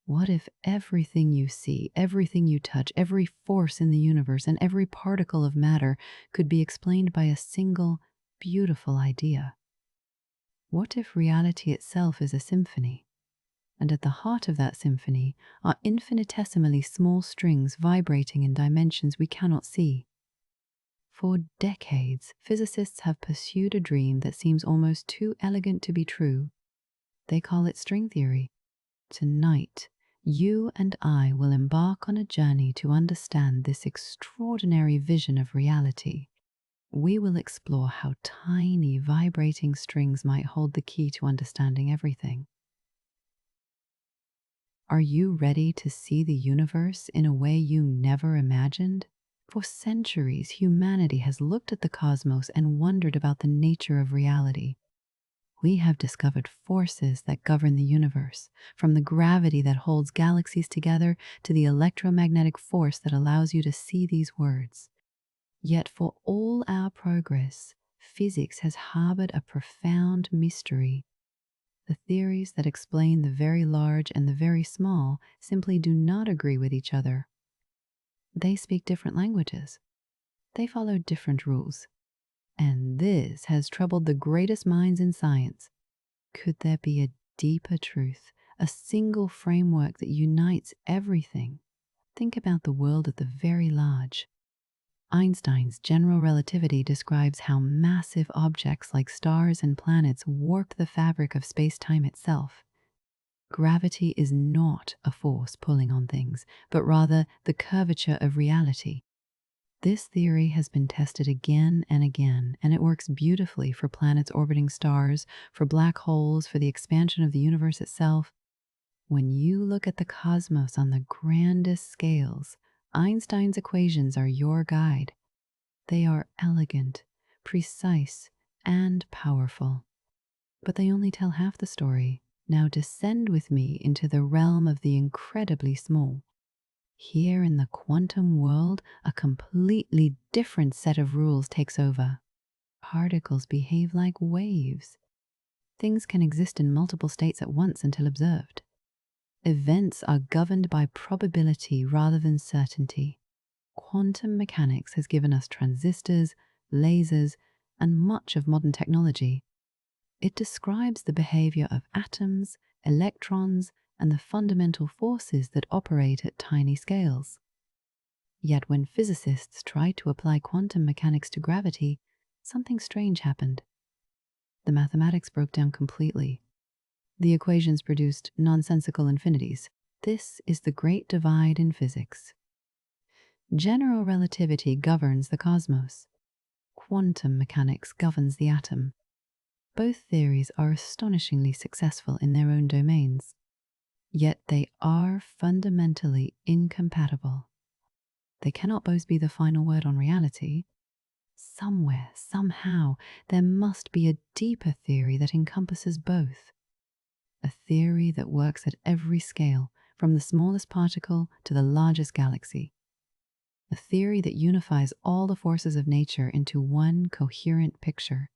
What if everything you see, everything you touch, every force in the universe, and every particle of matter could be explained by a single, beautiful idea? What if reality itself is a symphony? And at the heart of that symphony are infinitesimally small strings vibrating in dimensions we cannot see. For decades, physicists have pursued a dream that seems almost too elegant to be true. They call it string theory. Tonight, you and I will embark on a journey to understand this extraordinary vision of reality. We will explore how tiny vibrating strings might hold the key to understanding everything. Are you ready to see the universe in a way you never imagined? For centuries, humanity has looked at the cosmos and wondered about the nature of reality. We have discovered forces that govern the universe, from the gravity that holds galaxies together to the electromagnetic force that allows you to see these words. Yet for all our progress, physics has harbored a profound mystery. The theories that explain the very large and the very small simply do not agree with each other. They speak different languages. They follow different rules. And this has troubled the greatest minds in science. Could there be a deeper truth, a single framework that unites everything? Think about the world at the very large. Einstein's general relativity describes how massive objects like stars and planets warp the fabric of space-time itself. Gravity is not a force pulling on things, but rather the curvature of reality. This theory has been tested again and again, and it works beautifully for planets orbiting stars, for black holes, for the expansion of the universe itself. When you look at the cosmos on the grandest scales, Einstein's equations are your guide. They are elegant, precise, and powerful. But they only tell half the story. Now descend with me into the realm of the incredibly small. Here in the quantum world, a completely different set of rules takes over. Particles behave like waves. Things can exist in multiple states at once until observed. Events are governed by probability rather than certainty. Quantum mechanics has given us transistors, lasers, and much of modern technology. It describes the behavior of atoms, electrons, and the fundamental forces that operate at tiny scales. Yet when physicists tried to apply quantum mechanics to gravity, something strange happened. The mathematics broke down completely. The equations produced nonsensical infinities. This is the great divide in physics. General relativity governs the cosmos. Quantum mechanics governs the atom. Both theories are astonishingly successful in their own domains. Yet they are fundamentally incompatible. They cannot both be the final word on reality. Somewhere, somehow, there must be a deeper theory that encompasses both. A theory that works at every scale, from the smallest particle to the largest galaxy. A theory that unifies all the forces of nature into one coherent picture.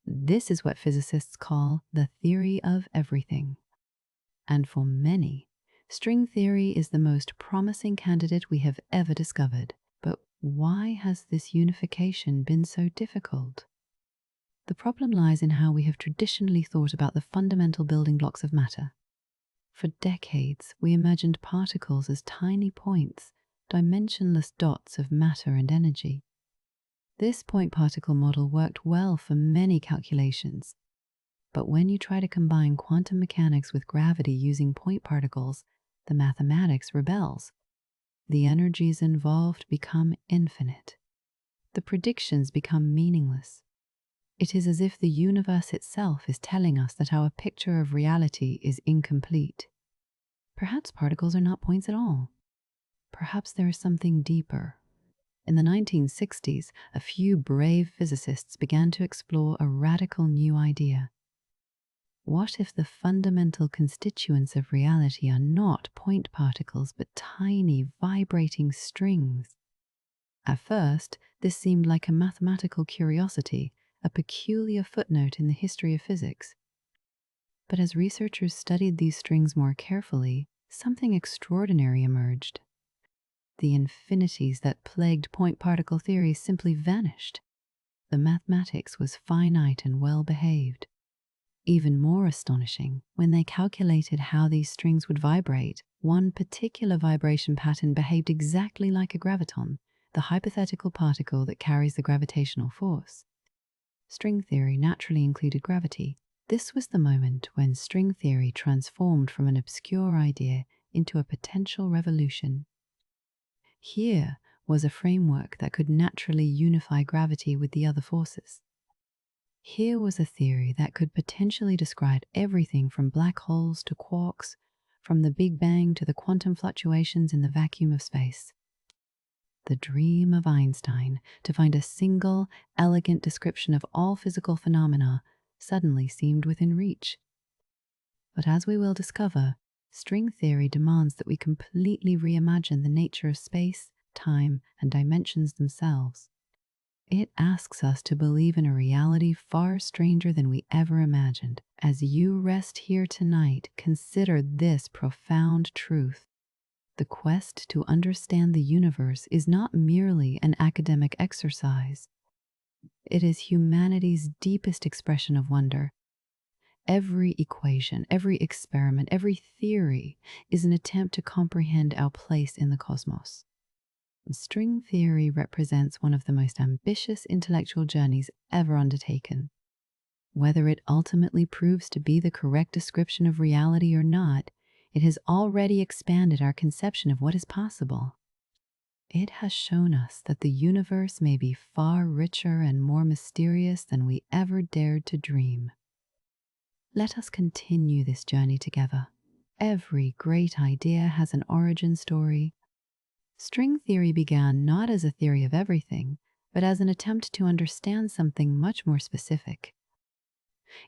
This is what physicists call the theory of everything. And for many, string theory is the most promising candidate we have ever discovered. But why has this unification been so difficult? The problem lies in how we have traditionally thought about the fundamental building blocks of matter. For decades, we imagined particles as tiny points, dimensionless dots of matter and energy. This point-particle model worked well for many calculations. But when you try to combine quantum mechanics with gravity using point particles, the mathematics rebels. The energies involved become infinite. The predictions become meaningless. It is as if the universe itself is telling us that our picture of reality is incomplete. Perhaps particles are not points at all. Perhaps there is something deeper. In the 1960s, a few brave physicists began to explore a radical new idea. What if the fundamental constituents of reality are not point particles, but tiny, vibrating strings? At first, this seemed like a mathematical curiosity, a peculiar footnote in the history of physics. But as researchers studied these strings more carefully, something extraordinary emerged. The infinities that plagued point particle theories simply vanished. The mathematics was finite and well behaved. Even more astonishing, when they calculated how these strings would vibrate, one particular vibration pattern behaved exactly like a graviton, the hypothetical particle that carries the gravitational force. String theory naturally included gravity. This was the moment when string theory transformed from an obscure idea into a potential revolution. Here was a framework that could naturally unify gravity with the other forces. Here was a theory that could potentially describe everything from black holes to quarks, from the Big Bang to the quantum fluctuations in the vacuum of space. The dream of Einstein to find a single, elegant description of all physical phenomena suddenly seemed within reach. But as we will discover, string theory demands that we completely reimagine the nature of space, time, and dimensions themselves. It asks us to believe in a reality far stranger than we ever imagined. As you rest here tonight, consider this profound truth. The quest to understand the universe is not merely an academic exercise. It is humanity's deepest expression of wonder. Every equation, every experiment, every theory is an attempt to comprehend our place in the cosmos. String theory represents one of the most ambitious intellectual journeys ever undertaken. Whether it ultimately proves to be the correct description of reality or not, it has already expanded our conception of what is possible. It has shown us that the universe may be far richer and more mysterious than we ever dared to dream. Let us continue this journey together. Every great idea has an origin story. String theory began not as a theory of everything, but as an attempt to understand something much more specific.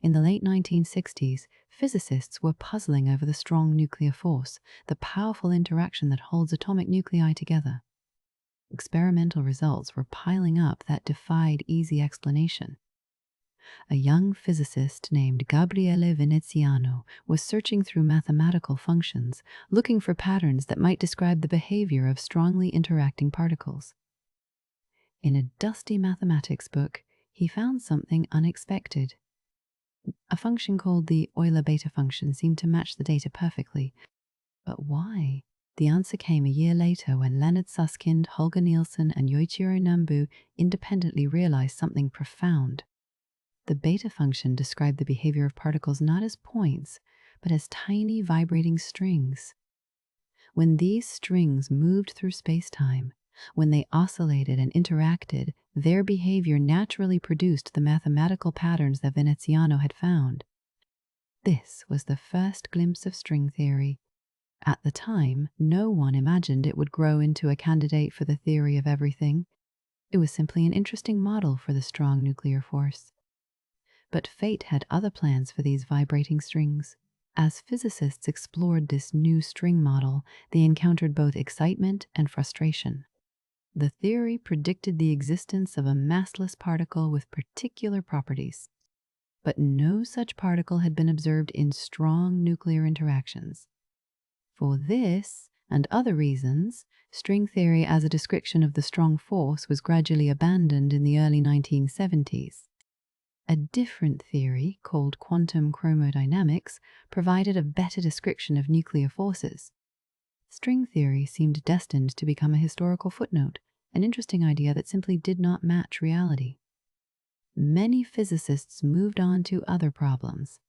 In the late 1960s, physicists were puzzling over the strong nuclear force, the powerful interaction that holds atomic nuclei together. Experimental results were piling up that defied easy explanation. A young physicist named Gabriele Veneziano was searching through mathematical functions, looking for patterns that might describe the behavior of strongly interacting particles. In a dusty mathematics book, he found something unexpected. A function called the Euler beta function seemed to match the data perfectly. But why? The answer came a year later when Leonard Susskind, Holger Nielsen, and Yoichiro Nambu independently realized something profound. The beta function described the behavior of particles not as points, but as tiny vibrating strings. When these strings moved through space-time, when they oscillated and interacted, their behavior naturally produced the mathematical patterns that Veneziano had found. This was the first glimpse of string theory. At the time, no one imagined it would grow into a candidate for the theory of everything. It was simply an interesting model for the strong nuclear force. But fate had other plans for these vibrating strings. As physicists explored this new string model, they encountered both excitement and frustration. The theory predicted the existence of a massless particle with particular properties. But no such particle had been observed in strong nuclear interactions. For this, and other reasons, string theory as a description of the strong force was gradually abandoned in the early 1970s. A different theory, called quantum chromodynamics, provided a better description of nuclear forces. String theory seemed destined to become a historical footnote, an interesting idea that simply did not match reality. Many physicists moved on to other problems,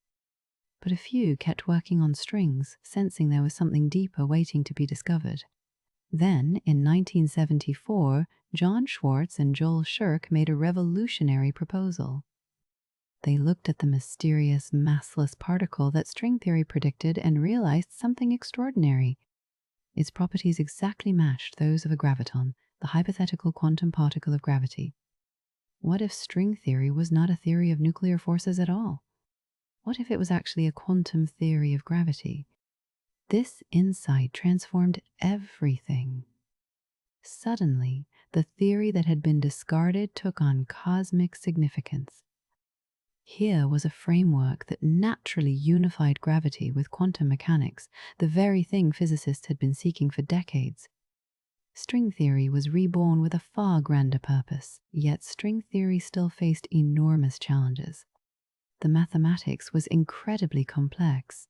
but a few kept working on strings, sensing there was something deeper waiting to be discovered. Then, in 1974, John Schwartz and Joel Shirk made a revolutionary proposal. They looked at the mysterious massless particle that string theory predicted and realized something extraordinary. Its properties exactly matched those of a graviton, the hypothetical quantum particle of gravity. What if string theory was not a theory of nuclear forces at all? What if it was actually a quantum theory of gravity? This insight transformed everything. Suddenly, the theory that had been discarded took on cosmic significance. Here was a framework that naturally unified gravity with quantum mechanics, the very thing physicists had been seeking for decades. String theory was reborn with a far grander purpose, yet string theory still faced enormous challenges. The mathematics was incredibly complex.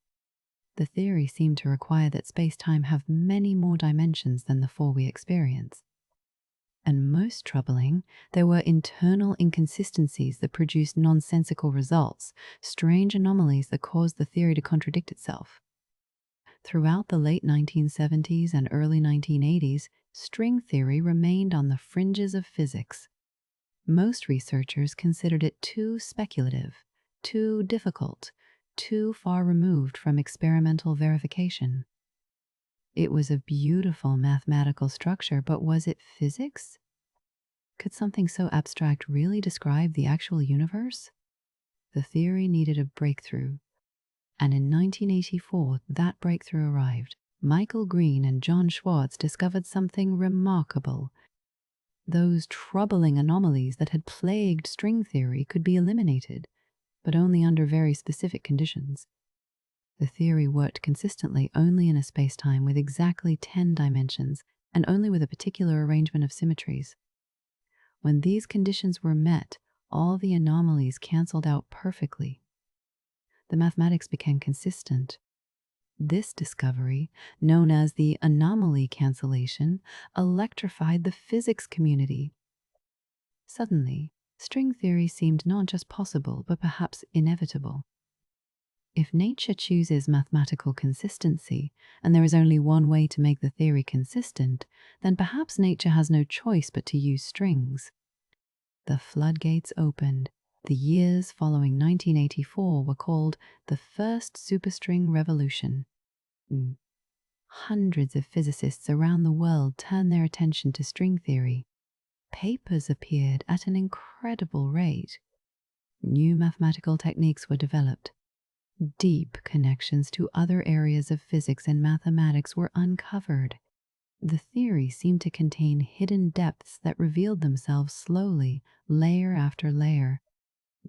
The theory seemed to require that space-time have many more dimensions than the four we experience. And most troubling, there were internal inconsistencies that produced nonsensical results, strange anomalies that caused the theory to contradict itself. Throughout the late 1970s and early 1980s, string theory remained on the fringes of physics. Most researchers considered it too speculative, too difficult, too far removed from experimental verification. It was a beautiful mathematical structure, but was it physics? Could something so abstract really describe the actual universe? The theory needed a breakthrough. And in 1984, that breakthrough arrived. Michael Green and John Schwartz discovered something remarkable. Those troubling anomalies that had plagued string theory could be eliminated, but only under very specific conditions. The theory worked consistently only in a spacetime with exactly 10 dimensions and only with a particular arrangement of symmetries. When these conditions were met, all the anomalies canceled out perfectly. The mathematics became consistent. This discovery, known as the anomaly cancellation, electrified the physics community. Suddenly, string theory seemed not just possible, but perhaps inevitable. If nature chooses mathematical consistency, and there is only one way to make the theory consistent, then perhaps nature has no choice but to use strings. The floodgates opened. The years following 1984 were called the first superstring revolution. Hundreds of physicists around the world turned their attention to string theory. Papers appeared at an incredible rate. New mathematical techniques were developed. Deep connections to other areas of physics and mathematics were uncovered. The theory seemed to contain hidden depths that revealed themselves slowly, layer after layer.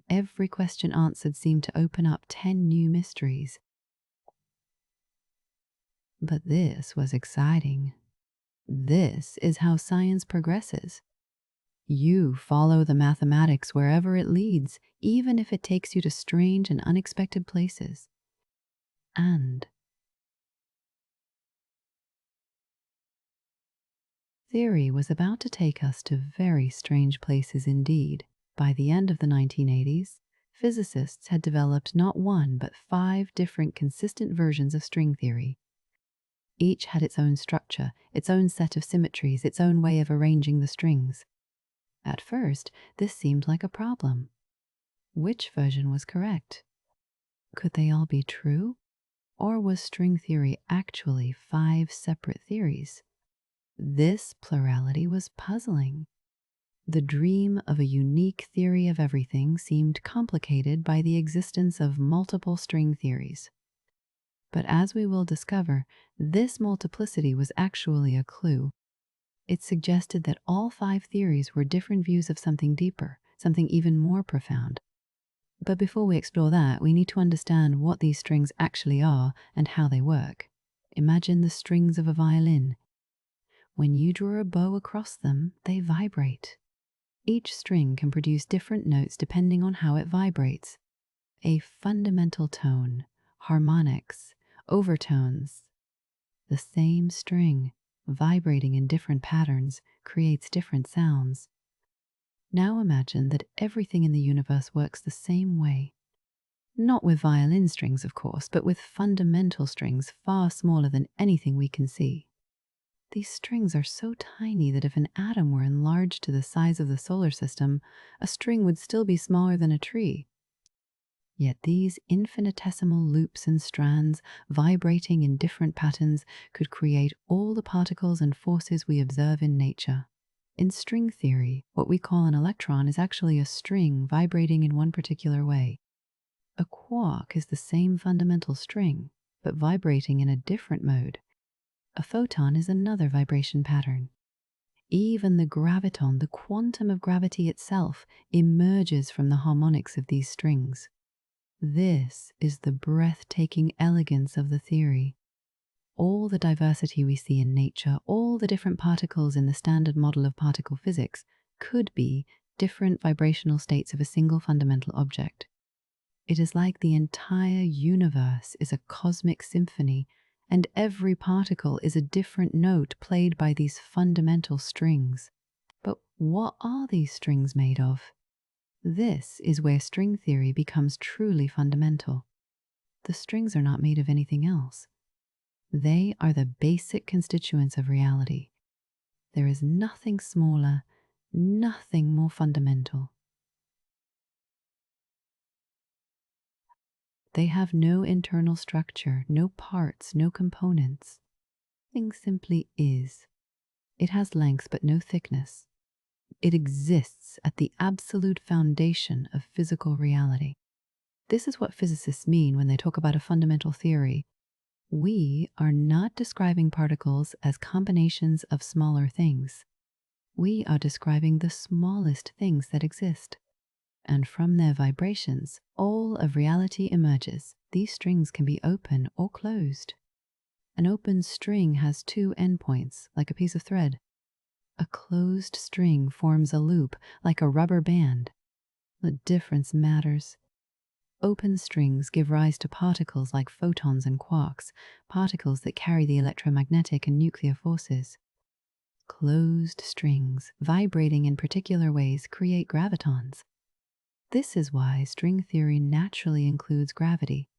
Every question answered seemed to open up 10 new mysteries. But this was exciting. This is how science progresses. You follow the mathematics wherever it leads, even if it takes you to strange and unexpected places. And theory was about to take us to very strange places indeed. By the end of the 1980s, physicists had developed not one but 5 different consistent versions of string theory. Each had its own structure, its own set of symmetries, its own way of arranging the strings. At first, this seemed like a problem. Which version was correct? Could they all be true? Or was string theory actually 5 separate theories? This plurality was puzzling. The dream of a unique theory of everything seemed complicated by the existence of multiple string theories. But as we will discover, this multiplicity was actually a clue. It suggested that all 5 theories were different views of something deeper, something even more profound. But before we explore that, we need to understand what these strings actually are and how they work. Imagine the strings of a violin. When you draw a bow across them, they vibrate. Each string can produce different notes depending on how it vibrates. A fundamental tone, harmonics, overtones. The same string, vibrating in different patterns, creates different sounds. Now imagine that everything in the universe works the same way. Not with violin strings, of course, but with fundamental strings far smaller than anything we can see. These strings are so tiny that if an atom were enlarged to the size of the solar system, a string would still be smaller than a tree. Yet these infinitesimal loops and strands, vibrating in different patterns, could create all the particles and forces we observe in nature. In string theory, what we call an electron is actually a string vibrating in one particular way. A quark is the same fundamental string, but vibrating in a different mode. A photon is another vibration pattern. Even the graviton, the quantum of gravity itself, emerges from the harmonics of these strings. This is the breathtaking elegance of the theory. All the diversity we see in nature, all the different particles in the standard model of particle physics, could be different vibrational states of a single fundamental object. It is like the entire universe is a cosmic symphony, and every particle is a different note played by these fundamental strings. But what are these strings made of? This is where string theory becomes truly fundamental. The strings are not made of anything else. They are the basic constituents of reality. There is nothing smaller, nothing more fundamental. They have no internal structure, no parts, no components. Thing simply is. It has length but no thickness. It exists at the absolute foundation of physical reality. This is what physicists mean when they talk about a fundamental theory. We are not describing particles as combinations of smaller things. We are describing the smallest things that exist. And from their vibrations, all of reality emerges. These strings can be open or closed. An open string has two endpoints, like a piece of thread. A closed string forms a loop, like a rubber band. The difference matters. Open strings give rise to particles like photons and quarks, particles that carry the electromagnetic and nuclear forces. Closed strings, vibrating in particular ways, create gravitons. This is why string theory naturally includes gravity.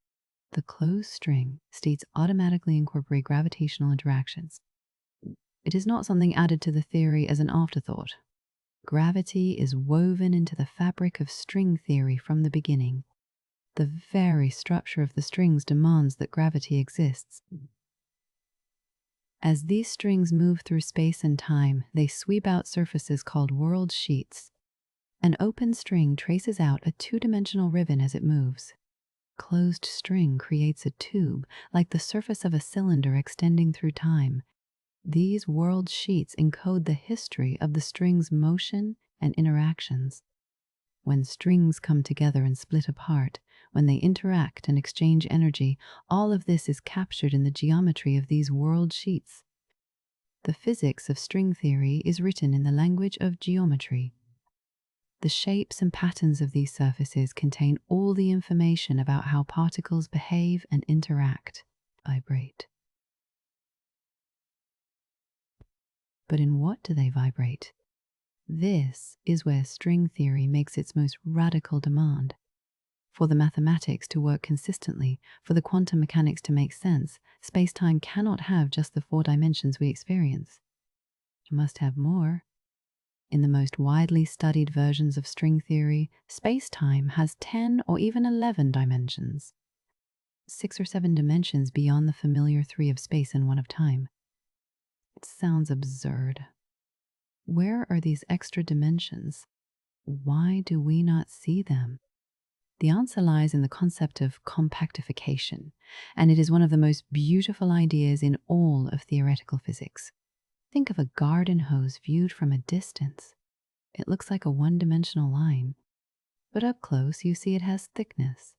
The closed string states automatically incorporate gravitational interactions. It is not something added to the theory as an afterthought. Gravity is woven into the fabric of string theory from the beginning. The very structure of the strings demands that gravity exists. As these strings move through space and time, they sweep out surfaces called world sheets. An open string traces out a two-dimensional ribbon as it moves. Closed string creates a tube, like the surface of a cylinder extending through time. These world sheets encode the history of the string's motion and interactions. When strings come together and split apart, when they interact and exchange energy, all of this is captured in the geometry of these world sheets. The physics of string theory is written in the language of geometry. The shapes and patterns of these surfaces contain all the information about how particles behave and interact, vibrate. But in what do they vibrate? This is where string theory makes its most radical demand. For the mathematics to work consistently, for the quantum mechanics to make sense, space-time cannot have just the 4 dimensions we experience. It must have more. In the most widely studied versions of string theory, space-time has 10 or even 11 dimensions. 6 or 7 dimensions beyond the familiar 3 of space and 1 of time. It sounds absurd. Where are these extra dimensions? Why do we not see them? The answer lies in the concept of compactification, and it is one of the most beautiful ideas in all of theoretical physics. Think of a garden hose viewed from a distance. It looks like a one-dimensional line, but up close you see it has thickness.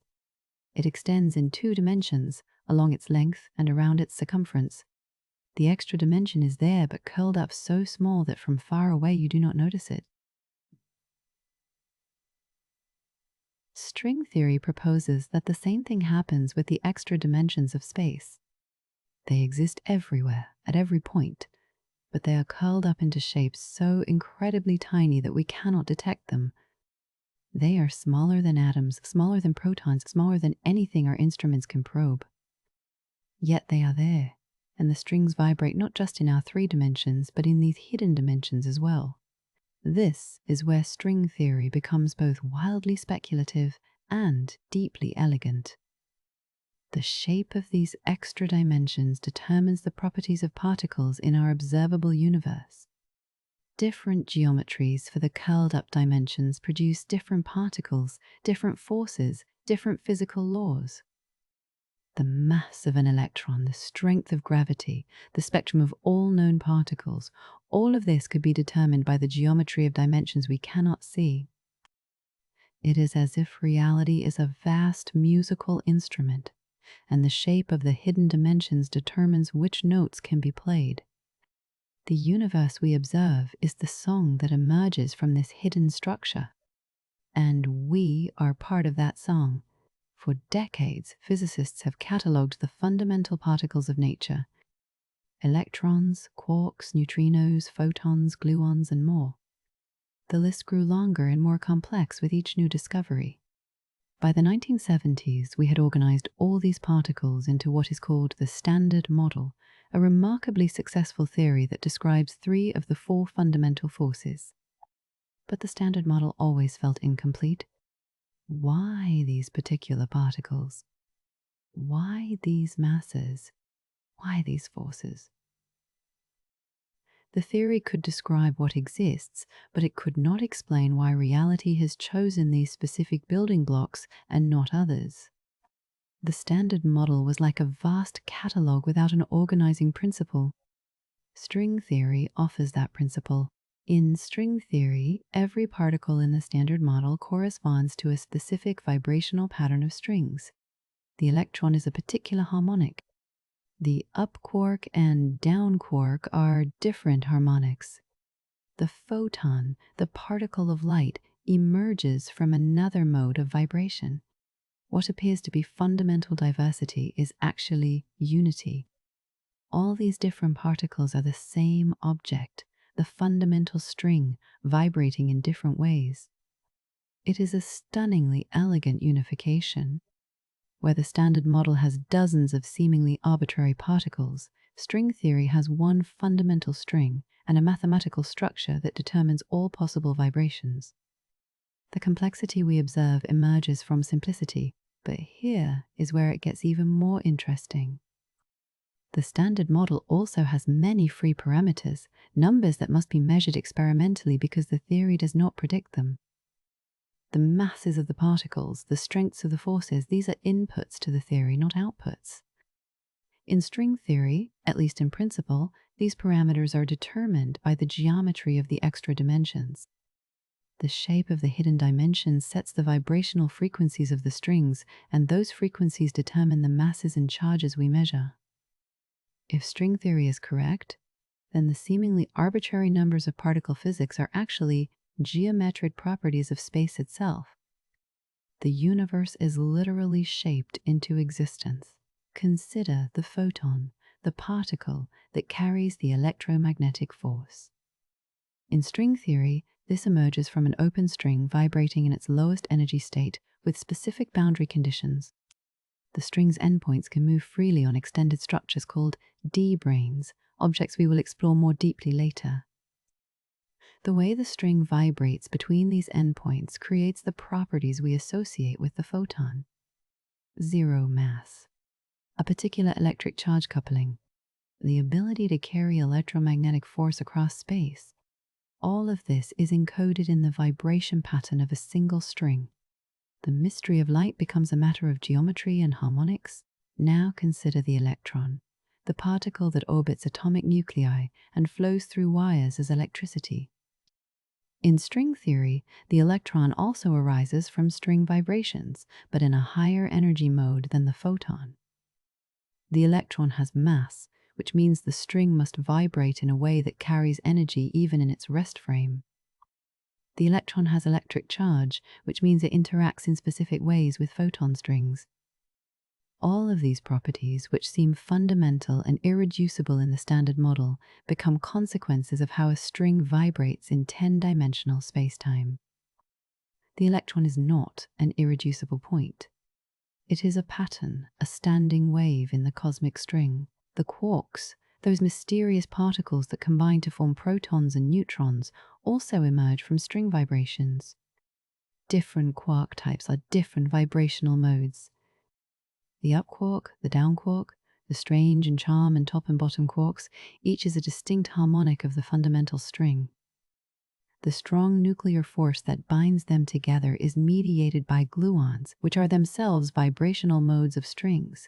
It extends in 2 dimensions, along its length and around its circumference. The extra dimension is there, but curled up so small that from far away you do not notice it. String theory proposes that the same thing happens with the extra dimensions of space. They exist everywhere, at every point, but they are curled up into shapes so incredibly tiny that we cannot detect them. They are smaller than atoms, smaller than protons, smaller than anything our instruments can probe. Yet they are there, and the strings vibrate not just in our 3 dimensions, but in these hidden dimensions as well. This is where string theory becomes both wildly speculative and deeply elegant. The shape of these extra dimensions determines the properties of particles in our observable universe. Different geometries for the curled-up dimensions produce different particles, different forces, different physical laws. The mass of an electron, the strength of gravity, the spectrum of all known particles, All of this could be determined by the geometry of dimensions we cannot see. It is as if reality is a vast musical instrument, and the shape of the hidden dimensions determines which notes can be played. The universe we observe is the song that emerges from this hidden structure, and we are part of that song. For decades, physicists have catalogued the fundamental particles of nature: electrons, quarks, neutrinos, photons, gluons, and more. The list grew longer and more complex with each new discovery. By the 1970s, we had organized all these particles into what is called the Standard Model, a remarkably successful theory that describes 3 of the 4 fundamental forces. But the Standard Model always felt incomplete. Why these particular particles? Why these masses? Why these forces? The theory could describe what exists, but it could not explain why reality has chosen these specific building blocks and not others. The Standard Model was like a vast catalogue without an organizing principle. String theory offers that principle. In string theory, every particle in the Standard Model corresponds to a specific vibrational pattern of strings. The electron is a particular harmonic. The up quark and down quark are different harmonics. The photon, the particle of light, emerges from another mode of vibration. What appears to be fundamental diversity is actually unity. All these different particles are the same object, the fundamental string, vibrating in different ways. It is a stunningly elegant unification. Where the Standard Model has dozens of seemingly arbitrary particles, string theory has one fundamental string and a mathematical structure that determines all possible vibrations. The complexity we observe emerges from simplicity, but here is where it gets even more interesting. The Standard Model also has many free parameters, numbers that must be measured experimentally because the theory does not predict them. The masses of the particles, the strengths of the forces, these are inputs to the theory, not outputs. In string theory, at least in principle, these parameters are determined by the geometry of the extra dimensions. The shape of the hidden dimensions sets the vibrational frequencies of the strings, and those frequencies determine the masses and charges we measure. If string theory is correct, then the seemingly arbitrary numbers of particle physics are actually geometric properties of space itself. The universe is literally shaped into existence. Consider the photon, the particle that carries the electromagnetic force. In string theory, this emerges from an open string vibrating in its lowest energy state with specific boundary conditions. The string's endpoints can move freely on extended structures called D-branes, objects we will explore more deeply later. The way the string vibrates between these endpoints creates the properties we associate with the photon. Zero mass, a particular electric charge coupling, the ability to carry electromagnetic force across space. All of this is encoded in the vibration pattern of a single string. The mystery of light becomes a matter of geometry and harmonics. Now consider the electron, the particle that orbits atomic nuclei and flows through wires as electricity. In string theory, the electron also arises from string vibrations, but in a higher energy mode than the photon. The electron has mass, which means the string must vibrate in a way that carries energy even in its rest frame. The electron has electric charge, which means it interacts in specific ways with photon strings. All of these properties, which seem fundamental and irreducible in the Standard Model, become consequences of how a string vibrates in 10-dimensional spacetime. The electron is not an irreducible point. It is a pattern, a standing wave in the cosmic string. The quarks, those mysterious particles that combine to form protons and neutrons, also emerge from string vibrations. Different quark types are different vibrational modes. The up quark, the down quark, the strange and charm and top and bottom quarks, each is a distinct harmonic of the fundamental string. The strong nuclear force that binds them together is mediated by gluons, which are themselves vibrational modes of strings.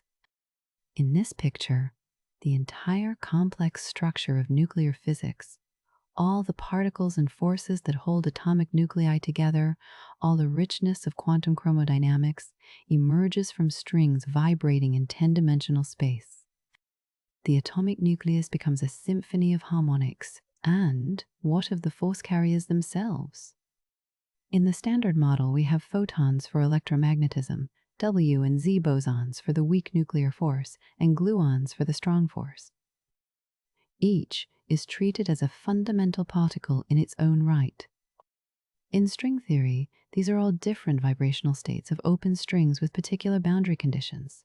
In this picture, the entire complex structure of nuclear physics, All the particles and forces that hold atomic nuclei together, all the richness of quantum chromodynamics, emerges from strings vibrating in 10-dimensional space. The atomic nucleus becomes a symphony of harmonics. And what of the force carriers themselves? In the Standard Model, we have photons for electromagnetism, W and Z bosons for the weak nuclear force, and gluons for the strong force. Each is treated as a fundamental particle in its own right. In string theory, these are all different vibrational states of open strings with particular boundary conditions.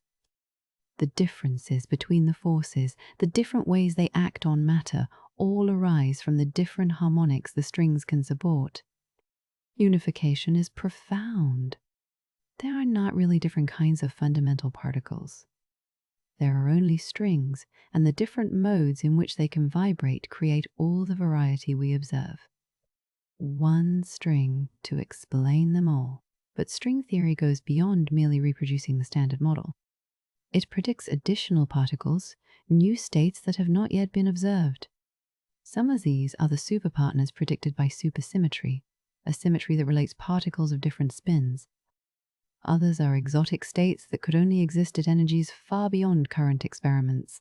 The differences between the forces, the different ways they act on matter, all arise from the different harmonics the strings can support. Unification is profound. There are not really different kinds of fundamental particles. There are only strings, and the different modes in which they can vibrate create all the variety we observe. One string to explain them all. But string theory goes beyond merely reproducing the Standard Model. It predicts additional particles, new states that have not yet been observed. Some of these are the superpartners predicted by supersymmetry, a symmetry that relates particles of different spins. Others are exotic states that could only exist at energies far beyond current experiments.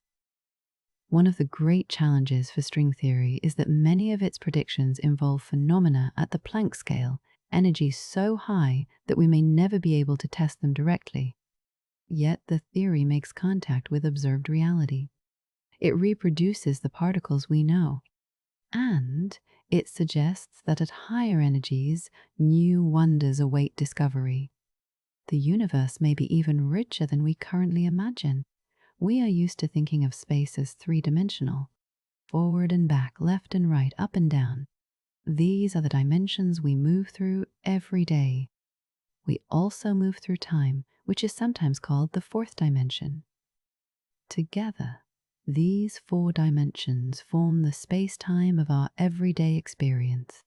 One of the great challenges for string theory is that many of its predictions involve phenomena at the Planck scale, energies so high that we may never be able to test them directly. Yet the theory makes contact with observed reality. It reproduces the particles we know. And it suggests that at higher energies, new wonders await discovery. The universe may be even richer than we currently imagine. We are used to thinking of space as three-dimensional, forward and back, left and right, up and down. These are the dimensions we move through every day. We also move through time, which is sometimes called the fourth dimension. Together, these 4 dimensions form the space-time of our everyday experience.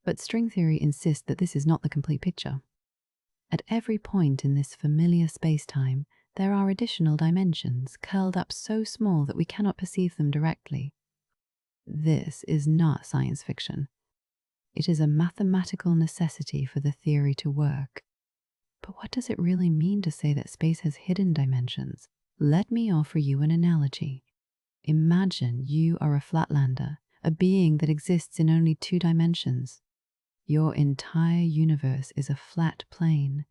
But string theory insists that this is not the complete picture. At every point in this familiar space-time, there are additional dimensions curled up so small that we cannot perceive them directly. This is not science fiction. It is a mathematical necessity for the theory to work. But what does it really mean to say that space has hidden dimensions? Let me offer you an analogy. Imagine you are a flatlander, a being that exists in only 2 dimensions. Your entire universe is a flat plane.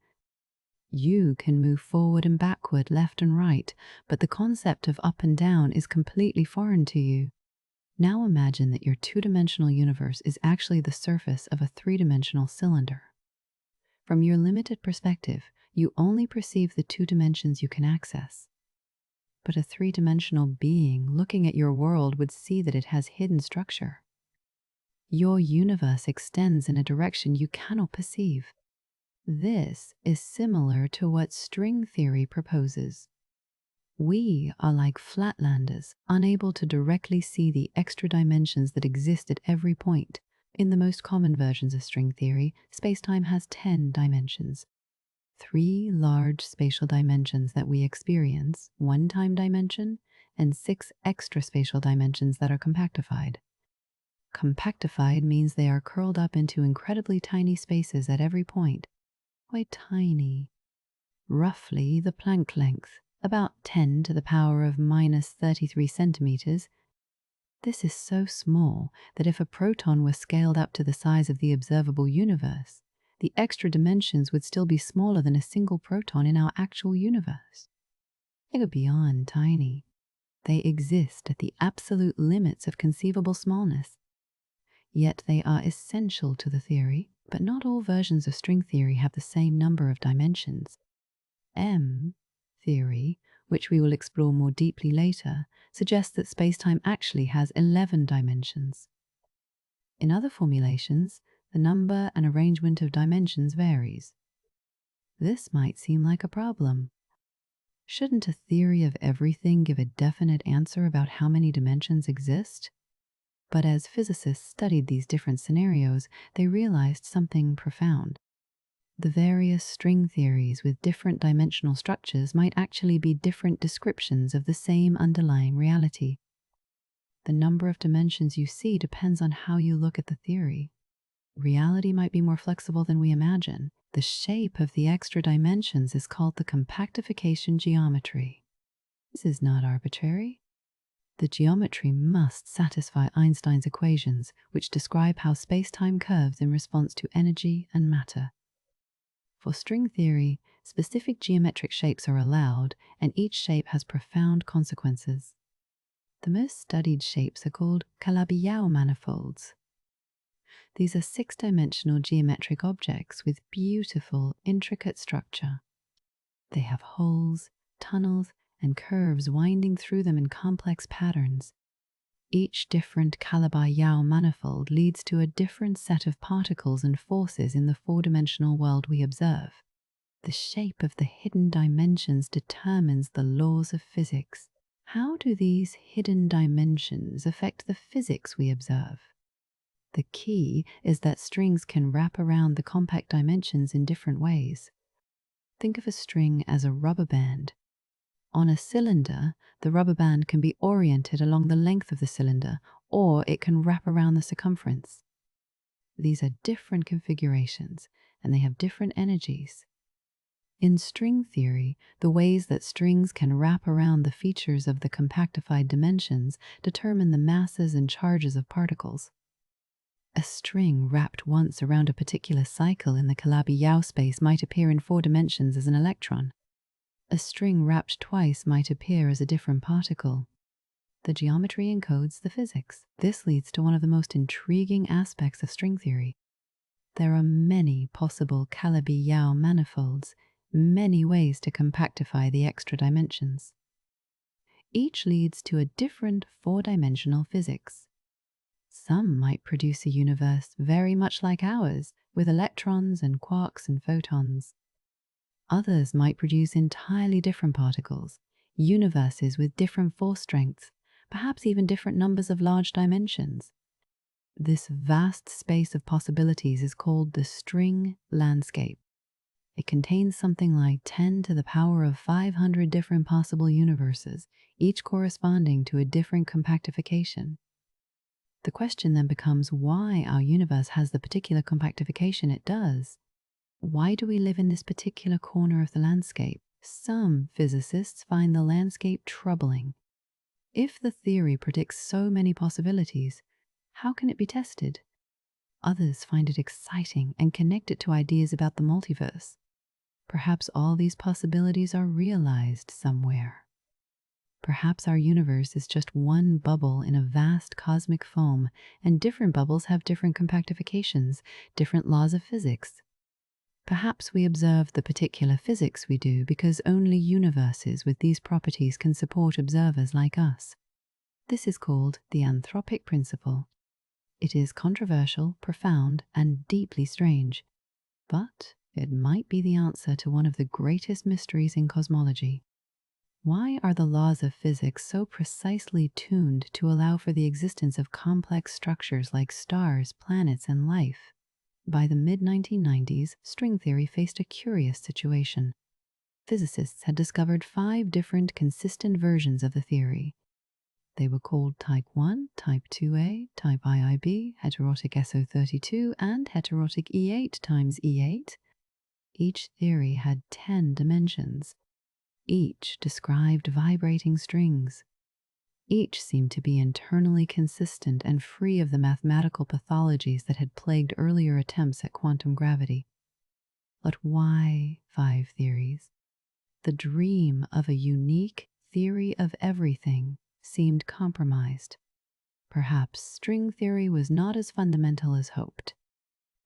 You can move forward and backward, left and right, but the concept of up and down is completely foreign to you. Now imagine that your 2-dimensional universe is actually the surface of a 3-dimensional cylinder. From your limited perspective, you only perceive the 2 dimensions you can access. But a 3-dimensional being looking at your world would see that it has hidden structure. Your universe extends in a direction you cannot perceive. This is similar to what string theory proposes. We are like flatlanders, unable to directly see the extra dimensions that exist at every point. In the most common versions of string theory, spacetime has 10 dimensions. 3 large spatial dimensions that we experience, 1 time dimension, and 6 extra spatial dimensions that are compactified. Compactified means they are curled up into incredibly tiny spaces at every point. Quite tiny. Roughly the Planck length, about 10 to the power of minus 33 centimeters. This is so small that if a proton were scaled up to the size of the observable universe, the extra dimensions would still be smaller than a single proton in our actual universe. They go beyond tiny. They exist at the absolute limits of conceivable smallness. Yet they are essential to the theory, but not all versions of string theory have the same number of dimensions. M theory, which we will explore more deeply later, suggests that spacetime actually has 11 dimensions. In other formulations, the number and arrangement of dimensions varies. This might seem like a problem. Shouldn't a theory of everything give a definite answer about how many dimensions exist? But as physicists studied these different scenarios, they realized something profound. The various string theories with different dimensional structures might actually be different descriptions of the same underlying reality. The number of dimensions you see depends on how you look at the theory. Reality might be more flexible than we imagine. The shape of the extra dimensions is called the compactification geometry. This is not arbitrary. The geometry must satisfy Einstein's equations, which describe how space-time curves in response to energy and matter. For string theory, specific geometric shapes are allowed, and each shape has profound consequences. The most studied shapes are called Calabi-Yau manifolds. These are six-dimensional geometric objects with beautiful, intricate structure. They have holes, tunnels, and curves winding through them in complex patterns. Each different Calabi-Yau manifold leads to a different set of particles and forces in the four-dimensional world we observe. The shape of the hidden dimensions determines the laws of physics. How do these hidden dimensions affect the physics we observe? The key is that strings can wrap around the compact dimensions in different ways. Think of a string as a rubber band. On a cylinder, the rubber band can be oriented along the length of the cylinder, or it can wrap around the circumference. These are different configurations, and they have different energies. In string theory, the ways that strings can wrap around the features of the compactified dimensions determine the masses and charges of particles. A string wrapped once around a particular cycle in the Calabi-Yau space might appear in four dimensions as an electron. A string wrapped twice might appear as a different particle. The geometry encodes the physics. This leads to one of the most intriguing aspects of string theory. There are many possible Calabi-Yau manifolds, many ways to compactify the extra dimensions. Each leads to a different four-dimensional physics. Some might produce a universe very much like ours, with electrons and quarks and photons. Others might produce entirely different particles, universes with different force strengths, perhaps even different numbers of large dimensions. This vast space of possibilities is called the string landscape. It contains something like 10 to the power of 500 different possible universes, each corresponding to a different compactification. The question then becomes why our universe has the particular compactification it does. Why do we live in this particular corner of the landscape? Some physicists find the landscape troubling. If the theory predicts so many possibilities, how can it be tested? Others find it exciting and connect it to ideas about the multiverse. Perhaps all these possibilities are realized somewhere. Perhaps our universe is just one bubble in a vast cosmic foam, and different bubbles have different compactifications, different laws of physics. Perhaps we observe the particular physics we do because only universes with these properties can support observers like us. This is called the anthropic principle. It is controversial, profound, and deeply strange, but it might be the answer to one of the greatest mysteries in cosmology. Why are the laws of physics so precisely tuned to allow for the existence of complex structures like stars, planets, and life? By the mid-1990s, string theory faced a curious situation. Physicists had discovered 5 different consistent versions of the theory. They were called Type 1, Type 2a, Type IIb, heterotic SO32, and heterotic E8 times E8. Each theory had 10 dimensions. Each described vibrating strings. Each seemed to be internally consistent and free of the mathematical pathologies that had plagued earlier attempts at quantum gravity. But why 5 theories? The dream of a unique theory of everything seemed compromised. Perhaps string theory was not as fundamental as hoped.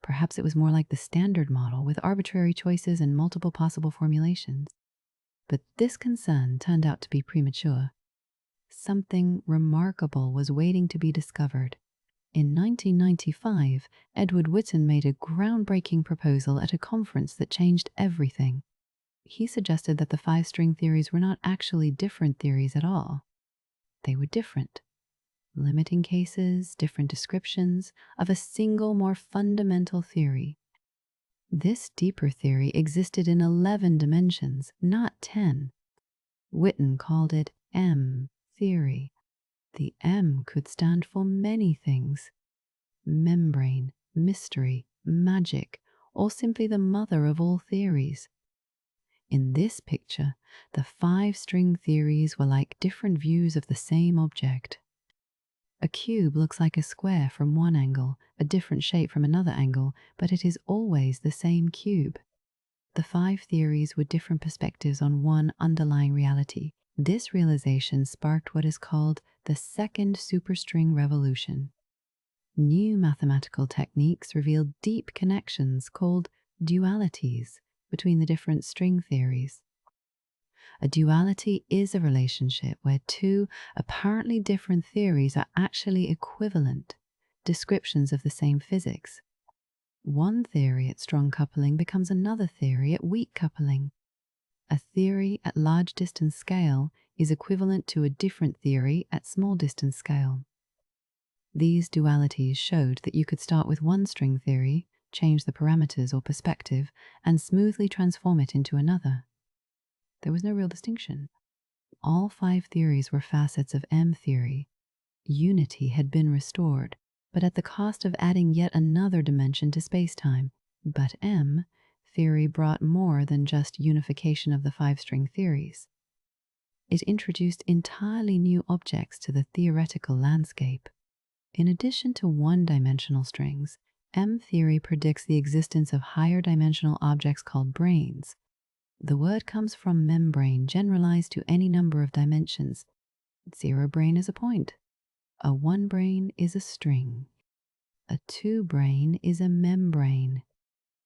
Perhaps it was more like the standard model with arbitrary choices and multiple possible formulations. But this concern turned out to be premature. Something remarkable was waiting to be discovered. In 1995, Edward Witten made a groundbreaking proposal at a conference that changed everything. He suggested that the 5 string theories were not actually different theories at all. They were different, limiting cases, different descriptions of a single, more fundamental theory. This deeper theory existed in 11 dimensions, not 10. Witten called it M theory. The M could stand for many things: membrane, mystery, magic, or simply the mother of all theories. In this picture, the 5-string theories were like different views of the same object. A cube looks like a square from one angle, a different shape from another angle, but it is always the same cube. The 5 theories were different perspectives on one underlying reality. This realization sparked what is called the second superstring revolution. New mathematical techniques revealed deep connections called dualities between the different string theories. A duality is a relationship where two apparently different theories are actually equivalent descriptions of the same physics. One theory at strong coupling becomes another theory at weak coupling. A theory at large distance scale is equivalent to a different theory at small distance scale. These dualities showed that you could start with one string theory, change the parameters or perspective, and smoothly transform it into another. There was no real distinction. All 5 theories were facets of M theory. Unity had been restored, but at the cost of adding yet another dimension to spacetime. But M theory brought more than just unification of the 5-string theories. It introduced entirely new objects to the theoretical landscape. In addition to one-dimensional strings, M theory predicts the existence of higher-dimensional objects called brains. The word comes from membrane, generalized to any number of dimensions. 0 brain is a point. A 1 brain is a string. A 2 brain is a membrane.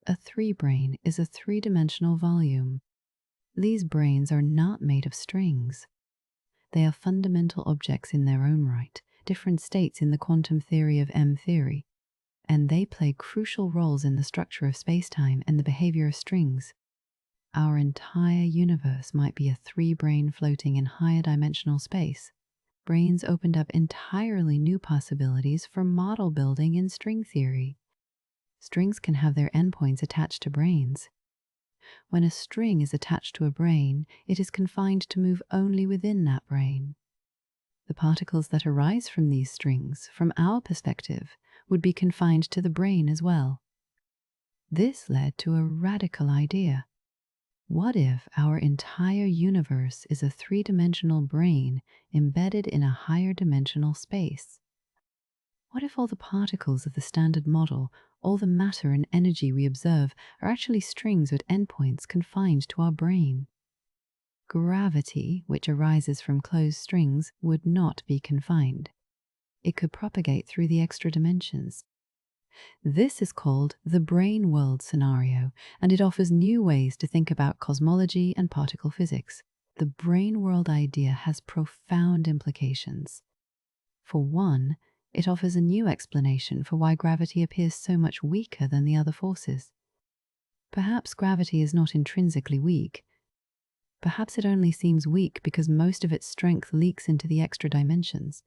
A 3 brain is a 3-dimensional volume. These brains are not made of strings. They are fundamental objects in their own right, different states in the quantum theory of M theory, and they play crucial roles in the structure of spacetime and the behavior of strings. Our entire universe might be a 3-brain floating in higher dimensional space. Brains opened up entirely new possibilities for model building in string theory. Strings can have their endpoints attached to brains. When a string is attached to a brain, it is confined to move only within that brain. The particles that arise from these strings, from our perspective, would be confined to the brain as well. This led to a radical idea. What if our entire universe is a 3-dimensional brain embedded in a higher dimensional space? What if all the particles of the standard model, all the matter and energy we observe, are actually strings with endpoints confined to our brain? Gravity, which arises from closed strings, would not be confined. It could propagate through the extra dimensions. This is called the brain world scenario, and it offers new ways to think about cosmology and particle physics. The brain world idea has profound implications. For one, it offers a new explanation for why gravity appears so much weaker than the other forces. Perhaps gravity is not intrinsically weak. Perhaps it only seems weak because most of its strength leaks into the extra dimensions.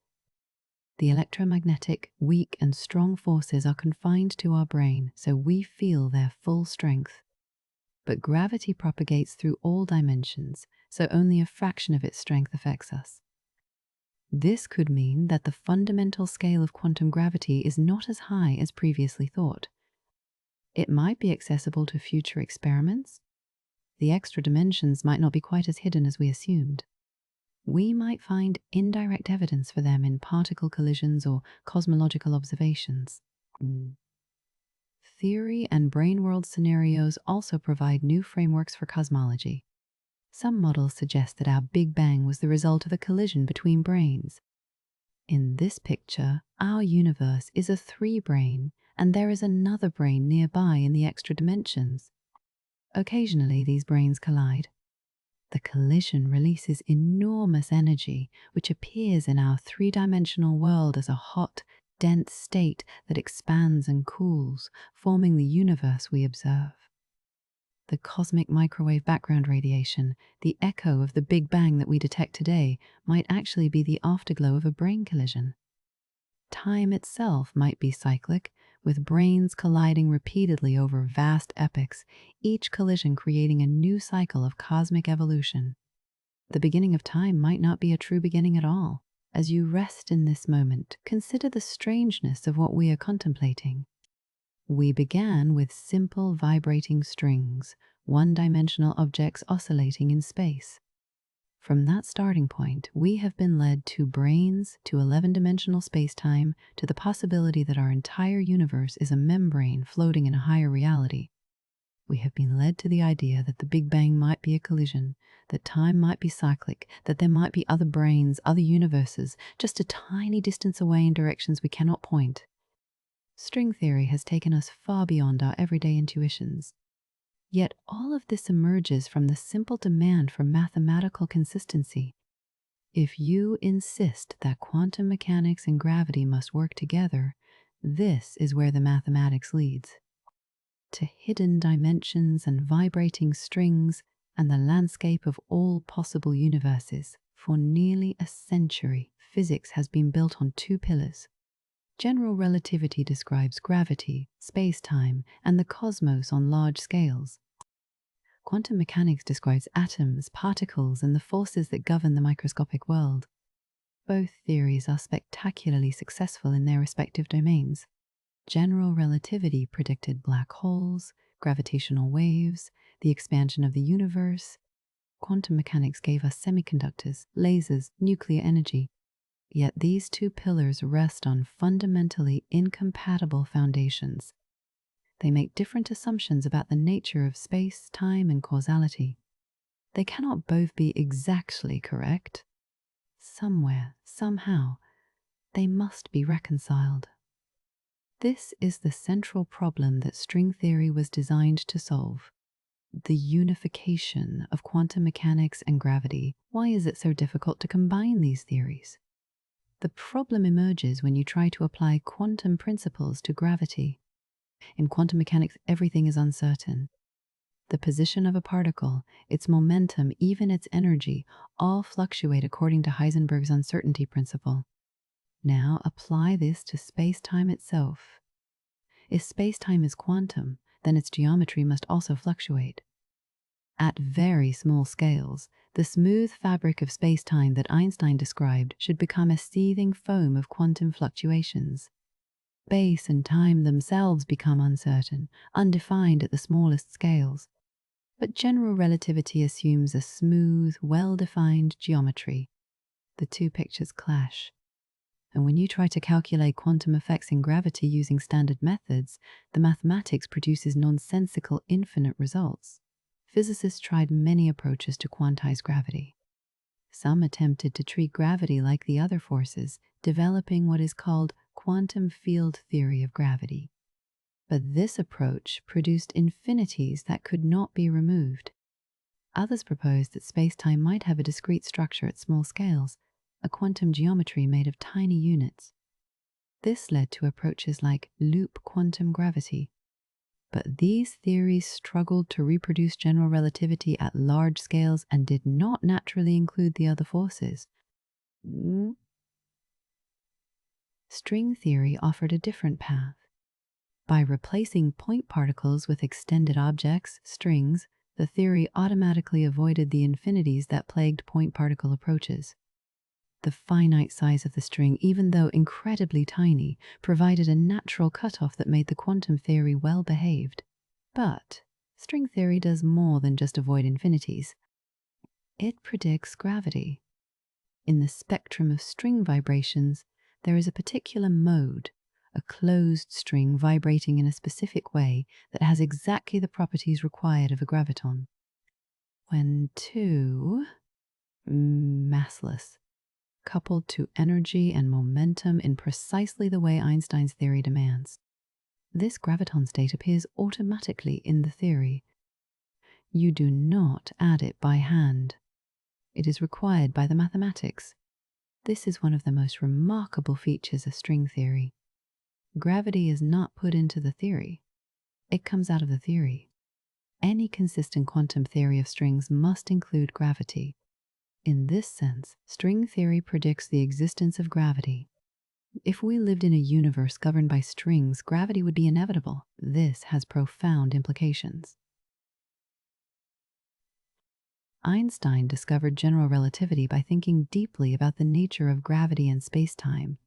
The electromagnetic, weak and strong forces are confined to our brain, so we feel their full strength. But gravity propagates through all dimensions, so only a fraction of its strength affects us. This could mean that the fundamental scale of quantum gravity is not as high as previously thought. It might be accessible to future experiments. The extra dimensions might not be quite as hidden as we assumed. We might find indirect evidence for them in particle collisions or cosmological observations. Theory and brain world scenarios also provide new frameworks for cosmology. Some models suggest that our Big Bang was the result of a collision between brains. In this picture, our universe is a 3-brain, and there is another brain nearby in the extra dimensions. Occasionally, these brains collide. The collision releases enormous energy, which appears in our 3-dimensional world as a hot, dense state that expands and cools, forming the universe we observe. The cosmic microwave background radiation, the echo of the Big Bang that we detect today, might actually be the afterglow of a brain collision. Time itself might be cyclic, with brains colliding repeatedly over vast epochs, each collision creating a new cycle of cosmic evolution. The beginning of time might not be a true beginning at all. As you rest in this moment, consider the strangeness of what we are contemplating. We began with simple vibrating strings, one-dimensional objects oscillating in space. From that starting point, we have been led to brains, to 11-dimensional spacetime, to the possibility that our entire universe is a membrane floating in a higher reality. We have been led to the idea that the Big Bang might be a collision, that time might be cyclic, that there might be other brains, other universes, just a tiny distance away in directions we cannot point. String theory has taken us far beyond our everyday intuitions. Yet all of this emerges from the simple demand for mathematical consistency. If you insist that quantum mechanics and gravity must work together, this is where the mathematics leads. To hidden dimensions and vibrating strings and the landscape of all possible universes. For nearly a century, physics has been built on two pillars. General relativity describes gravity, space-time, and the cosmos on large scales. Quantum mechanics describes atoms, particles, and the forces that govern the microscopic world. Both theories are spectacularly successful in their respective domains. General relativity predicted black holes, gravitational waves, the expansion of the universe. Quantum mechanics gave us semiconductors, lasers, nuclear energy. Yet these two pillars rest on fundamentally incompatible foundations. They make different assumptions about the nature of space, time, and causality. They cannot both be exactly correct. Somewhere, somehow, they must be reconciled. This is the central problem that string theory was designed to solve. The unification of quantum mechanics and gravity. Why is it so difficult to combine these theories? The problem emerges when you try to apply quantum principles to gravity. In quantum mechanics, everything is uncertain. The position of a particle, its momentum, even its energy, all fluctuate according to Heisenberg's uncertainty principle. Now apply this to space-time itself. If space-time is quantum, then its geometry must also fluctuate. At very small scales, the smooth fabric of space-time that Einstein described should become a seething foam of quantum fluctuations. Space and time themselves become uncertain, undefined at the smallest scales. But general relativity assumes a smooth, well-defined geometry. The two pictures clash. And when you try to calculate quantum effects in gravity using standard methods, the mathematics produces nonsensical infinite results. Physicists tried many approaches to quantize gravity. Some attempted to treat gravity like the other forces, developing what is called quantum field theory of gravity. But this approach produced infinities that could not be removed. Others proposed that space-time might have a discrete structure at small scales, a quantum geometry made of tiny units. This led to approaches like loop quantum gravity. But these theories struggled to reproduce general relativity at large scales and did not naturally include the other forces. String theory offered a different path. By replacing point particles with extended objects, strings, the theory automatically avoided the infinities that plagued point particle approaches. The finite size of the string, even though incredibly tiny, provided a natural cutoff that made the quantum theory well behaved. But string theory does more than just avoid infinities. It predicts gravity. In the spectrum of string vibrations, there is a particular mode, a closed string vibrating in a specific way that has exactly the properties required of a graviton. When two, massless, coupled to energy and momentum in precisely the way Einstein's theory demands. This graviton state appears automatically in the theory. You do not add it by hand. It is required by the mathematics. This is one of the most remarkable features of string theory. Gravity is not put into the theory. It comes out of the theory. Any consistent quantum theory of strings must include gravity. In this sense, string theory predicts the existence of gravity. If we lived in a universe governed by strings, gravity would be inevitable. This has profound implications. Einstein discovered general relativity by thinking deeply about the nature of gravity and spacetime.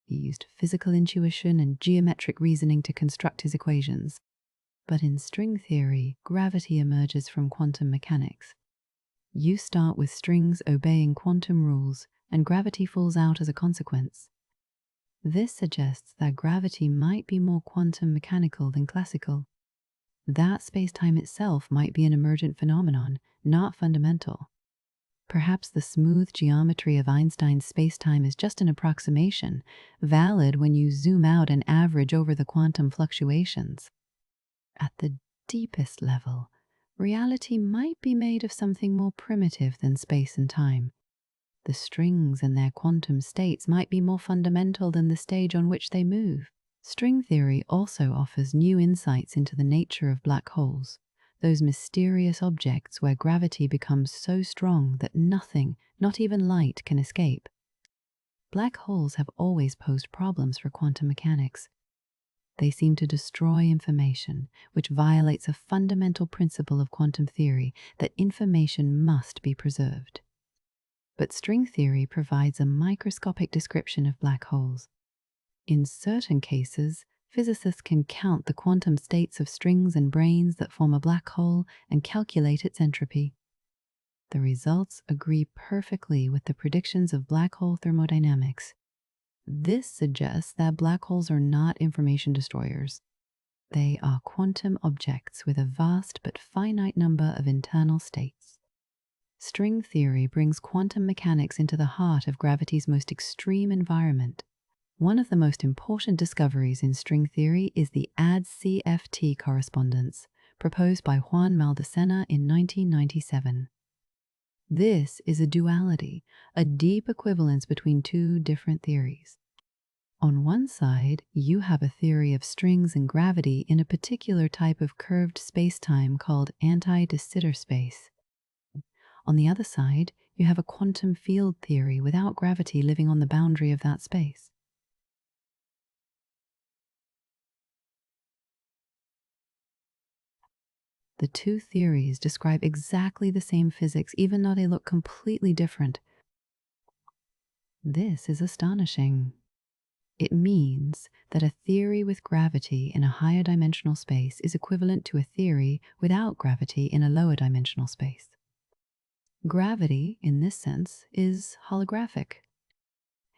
He used physical intuition and geometric reasoning to construct his equations. But in string theory, gravity emerges from quantum mechanics. You start with strings obeying quantum rules, and gravity falls out as a consequence. This suggests that gravity might be more quantum mechanical than classical. That spacetime itself might be an emergent phenomenon, not fundamental. Perhaps the smooth geometry of Einstein's spacetime is just an approximation, valid when you zoom out and average over the quantum fluctuations. At the deepest level, reality might be made of something more primitive than space and time. The strings and their quantum states might be more fundamental than the stage on which they move. String theory also offers new insights into the nature of black holes, those mysterious objects where gravity becomes so strong that nothing, not even light, can escape. Black holes have always posed problems for quantum mechanics. They seem to destroy information, which violates a fundamental principle of quantum theory, that information must be preserved. But string theory provides a microscopic description of black holes. In certain cases, physicists can count the quantum states of strings and branes that form a black hole and calculate its entropy. The results agree perfectly with the predictions of black hole thermodynamics. This suggests that black holes are not information destroyers. They are quantum objects with a vast but finite number of internal states. String theory brings quantum mechanics into the heart of gravity's most extreme environment. One of the most important discoveries in string theory is the AD-CFT correspondence, proposed by Juan Maldacena in 1997. This is a duality, a deep equivalence between two different theories. On one side, you have a theory of strings and gravity in a particular type of curved spacetime called anti-de Sitter space. On the other side, you have a quantum field theory without gravity living on the boundary of that space. The two theories describe exactly the same physics, even though they look completely different. This is astonishing. It means that a theory with gravity in a higher dimensional space is equivalent to a theory without gravity in a lower dimensional space. Gravity, in this sense, is holographic.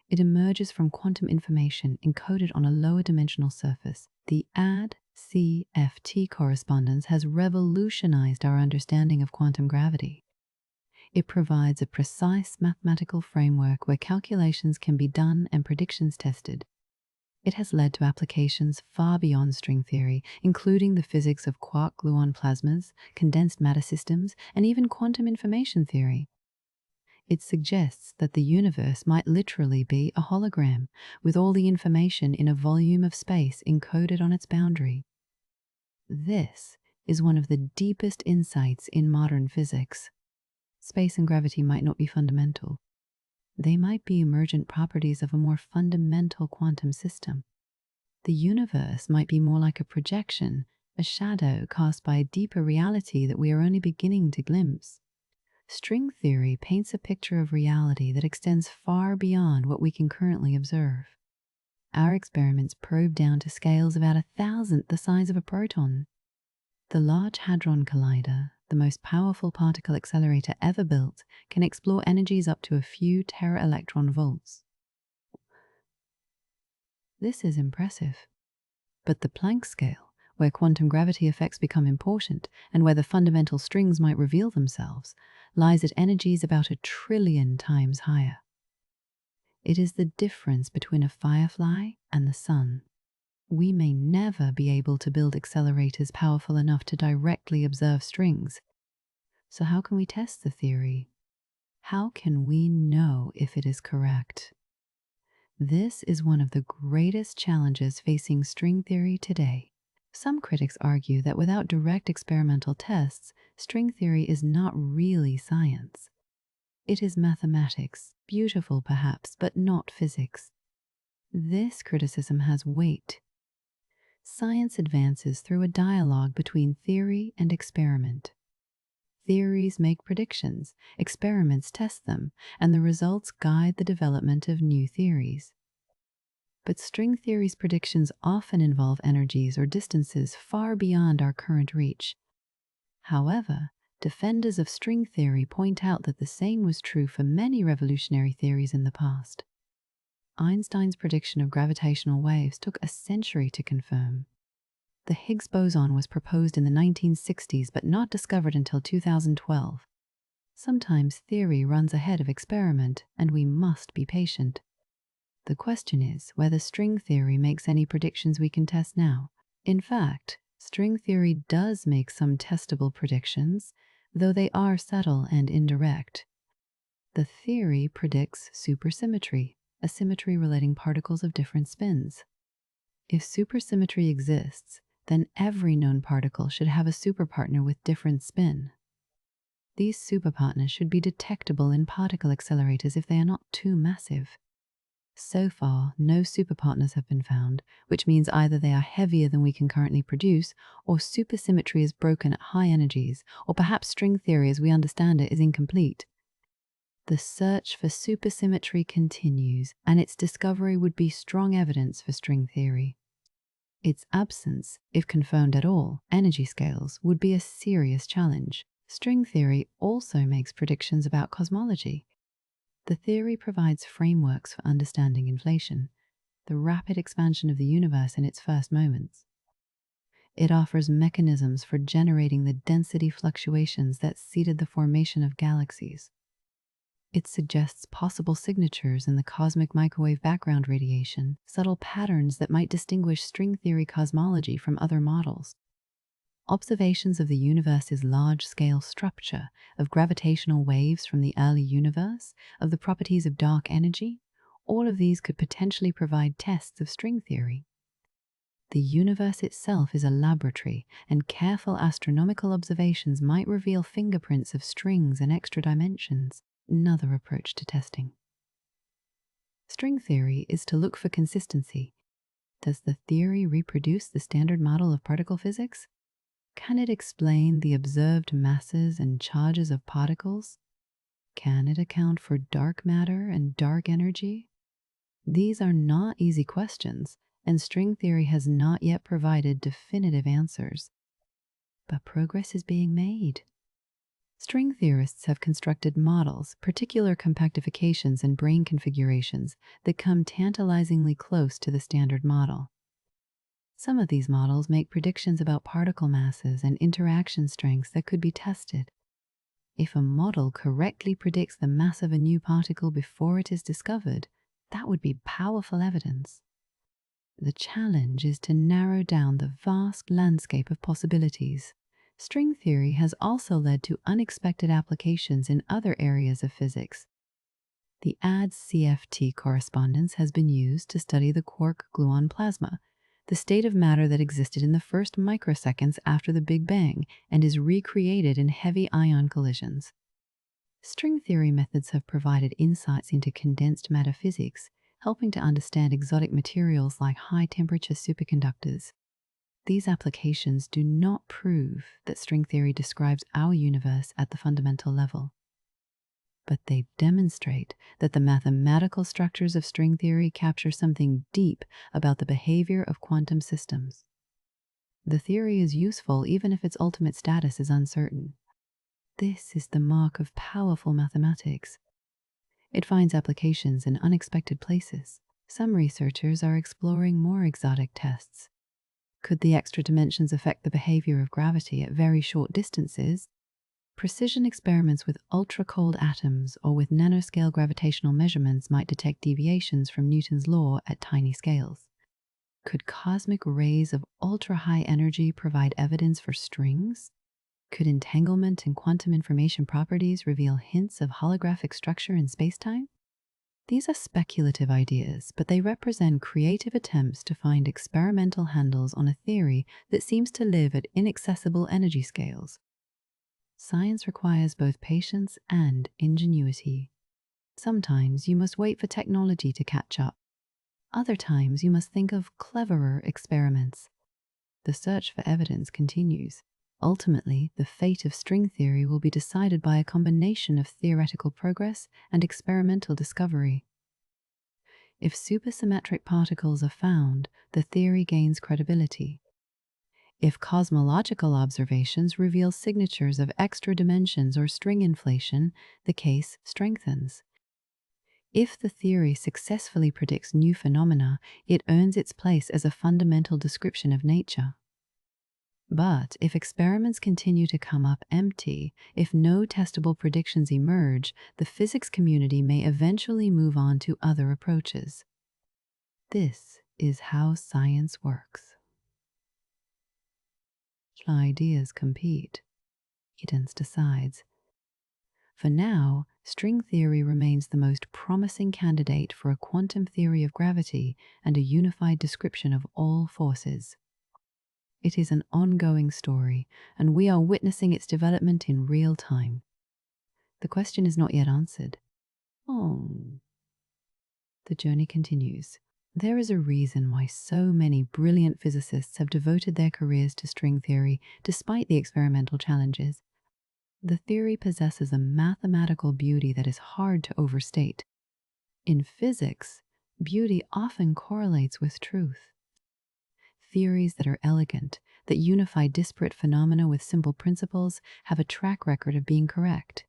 It emerges from quantum information encoded on a lower dimensional surface. The AD-CFT correspondence has revolutionized our understanding of quantum gravity. It provides a precise mathematical framework where calculations can be done and predictions tested. It has led to applications far beyond string theory, including the physics of quark-gluon plasmas, condensed matter systems, and even quantum information theory. It suggests that the universe might literally be a hologram, with all the information in a volume of space encoded on its boundary. This is one of the deepest insights in modern physics. Space and gravity might not be fundamental. They might be emergent properties of a more fundamental quantum system. The universe might be more like a projection, a shadow cast by a deeper reality that we are only beginning to glimpse. String theory paints a picture of reality that extends far beyond what we can currently observe. Our experiments probe down to scales about 1,000th the size of a proton. The Large Hadron Collider, the most powerful particle accelerator ever built, can explore energies up to a few tera-electron volts. This is impressive. But the Planck scale, where quantum gravity effects become important and where the fundamental strings might reveal themselves, lies at energies about 1 trillion times higher. It is the difference between a firefly and the sun. We may never be able to build accelerators powerful enough to directly observe strings. So how can we test the theory? How can we know if it is correct? This is one of the greatest challenges facing string theory today. Some critics argue that without direct experimental tests, string theory is not really science. It is mathematics, beautiful perhaps, but not physics. This criticism has weight. Science advances through a dialogue between theory and experiment. Theories make predictions, experiments test them, and the results guide the development of new theories. But string theory's predictions often involve energies or distances far beyond our current reach. However, defenders of string theory point out that the same was true for many revolutionary theories in the past. Einstein's prediction of gravitational waves took a century to confirm. The Higgs boson was proposed in the 1960s but not discovered until 2012. Sometimes theory runs ahead of experiment, and we must be patient. The question is whether string theory makes any predictions we can test now. In fact, string theory does make some testable predictions, though they are subtle and indirect. The theory predicts supersymmetry, a symmetry relating particles of different spins. If supersymmetry exists, then every known particle should have a superpartner with different spin. These superpartners should be detectable in particle accelerators if they are not too massive. So far, no superpartners have been found, which means either they are heavier than we can currently produce, or supersymmetry is broken at high energies, or perhaps string theory as we understand it is incomplete. The search for supersymmetry continues, and its discovery would be strong evidence for string theory. Its absence, if confirmed at all, energy scales, would be a serious challenge. String theory also makes predictions about cosmology. The theory provides frameworks for understanding inflation, the rapid expansion of the universe in its first moments. It offers mechanisms for generating the density fluctuations that seeded the formation of galaxies. It suggests possible signatures in the cosmic microwave background radiation, subtle patterns that might distinguish string theory cosmology from other models. Observations of the universe's large-scale structure, of gravitational waves from the early universe, of the properties of dark energy, all of these could potentially provide tests of string theory. The universe itself is a laboratory, and careful astronomical observations might reveal fingerprints of strings and extra dimensions, another approach to testing. String theory is to look for consistency. Does the theory reproduce the standard model of particle physics? Can it explain the observed masses and charges of particles? Can it account for dark matter and dark energy? These are not easy questions, and string theory has not yet provided definitive answers. But progress is being made. String theorists have constructed models, particular compactifications and brain configurations, that come tantalizingly close to the standard model. Some of these models make predictions about particle masses and interaction strengths that could be tested. If a model correctly predicts the mass of a new particle before it is discovered, that would be powerful evidence. The challenge is to narrow down the vast landscape of possibilities. String theory has also led to unexpected applications in other areas of physics. The ADS-CFT correspondence has been used to study the quark-gluon plasma, the state of matter that existed in the first microseconds after the Big Bang and is recreated in heavy ion collisions. String theory methods have provided insights into condensed matter physics, helping to understand exotic materials like high-temperature superconductors. These applications do not prove that string theory describes our universe at the fundamental level, but they demonstrate that the mathematical structures of string theory capture something deep about the behavior of quantum systems. The theory is useful even if its ultimate status is uncertain. This is the mark of powerful mathematics. It finds applications in unexpected places. Some researchers are exploring more exotic tests. Could the extra dimensions affect the behavior of gravity at very short distances? Precision experiments with ultra-cold atoms or with nanoscale gravitational measurements might detect deviations from Newton's law at tiny scales. Could cosmic rays of ultra-high energy provide evidence for strings? Could entanglement in quantum information properties reveal hints of holographic structure in spacetime? These are speculative ideas, but they represent creative attempts to find experimental handles on a theory that seems to live at inaccessible energy scales. Science requires both patience and ingenuity. Sometimes you must wait for technology to catch up. Other times you must think of cleverer experiments. The search for evidence continues. Ultimately, the fate of string theory will be decided by a combination of theoretical progress and experimental discovery. If supersymmetric particles are found, the theory gains credibility. If cosmological observations reveal signatures of extra dimensions or string inflation, the case strengthens. If the theory successfully predicts new phenomena, it earns its place as a fundamental description of nature. But if experiments continue to come up empty, if no testable predictions emerge, the physics community may eventually move on to other approaches. This is how science works. Ideas compete. Evidence decides. For now, string theory remains the most promising candidate for a quantum theory of gravity and a unified description of all forces. It is an ongoing story, and we are witnessing its development in real time. The question is not yet answered. The journey continues. There is a reason why so many brilliant physicists have devoted their careers to string theory, despite the experimental challenges. The theory possesses a mathematical beauty that is hard to overstate. In physics, beauty often correlates with truth. Theories that are elegant, that unify disparate phenomena with simple principles, have a track record of being correct.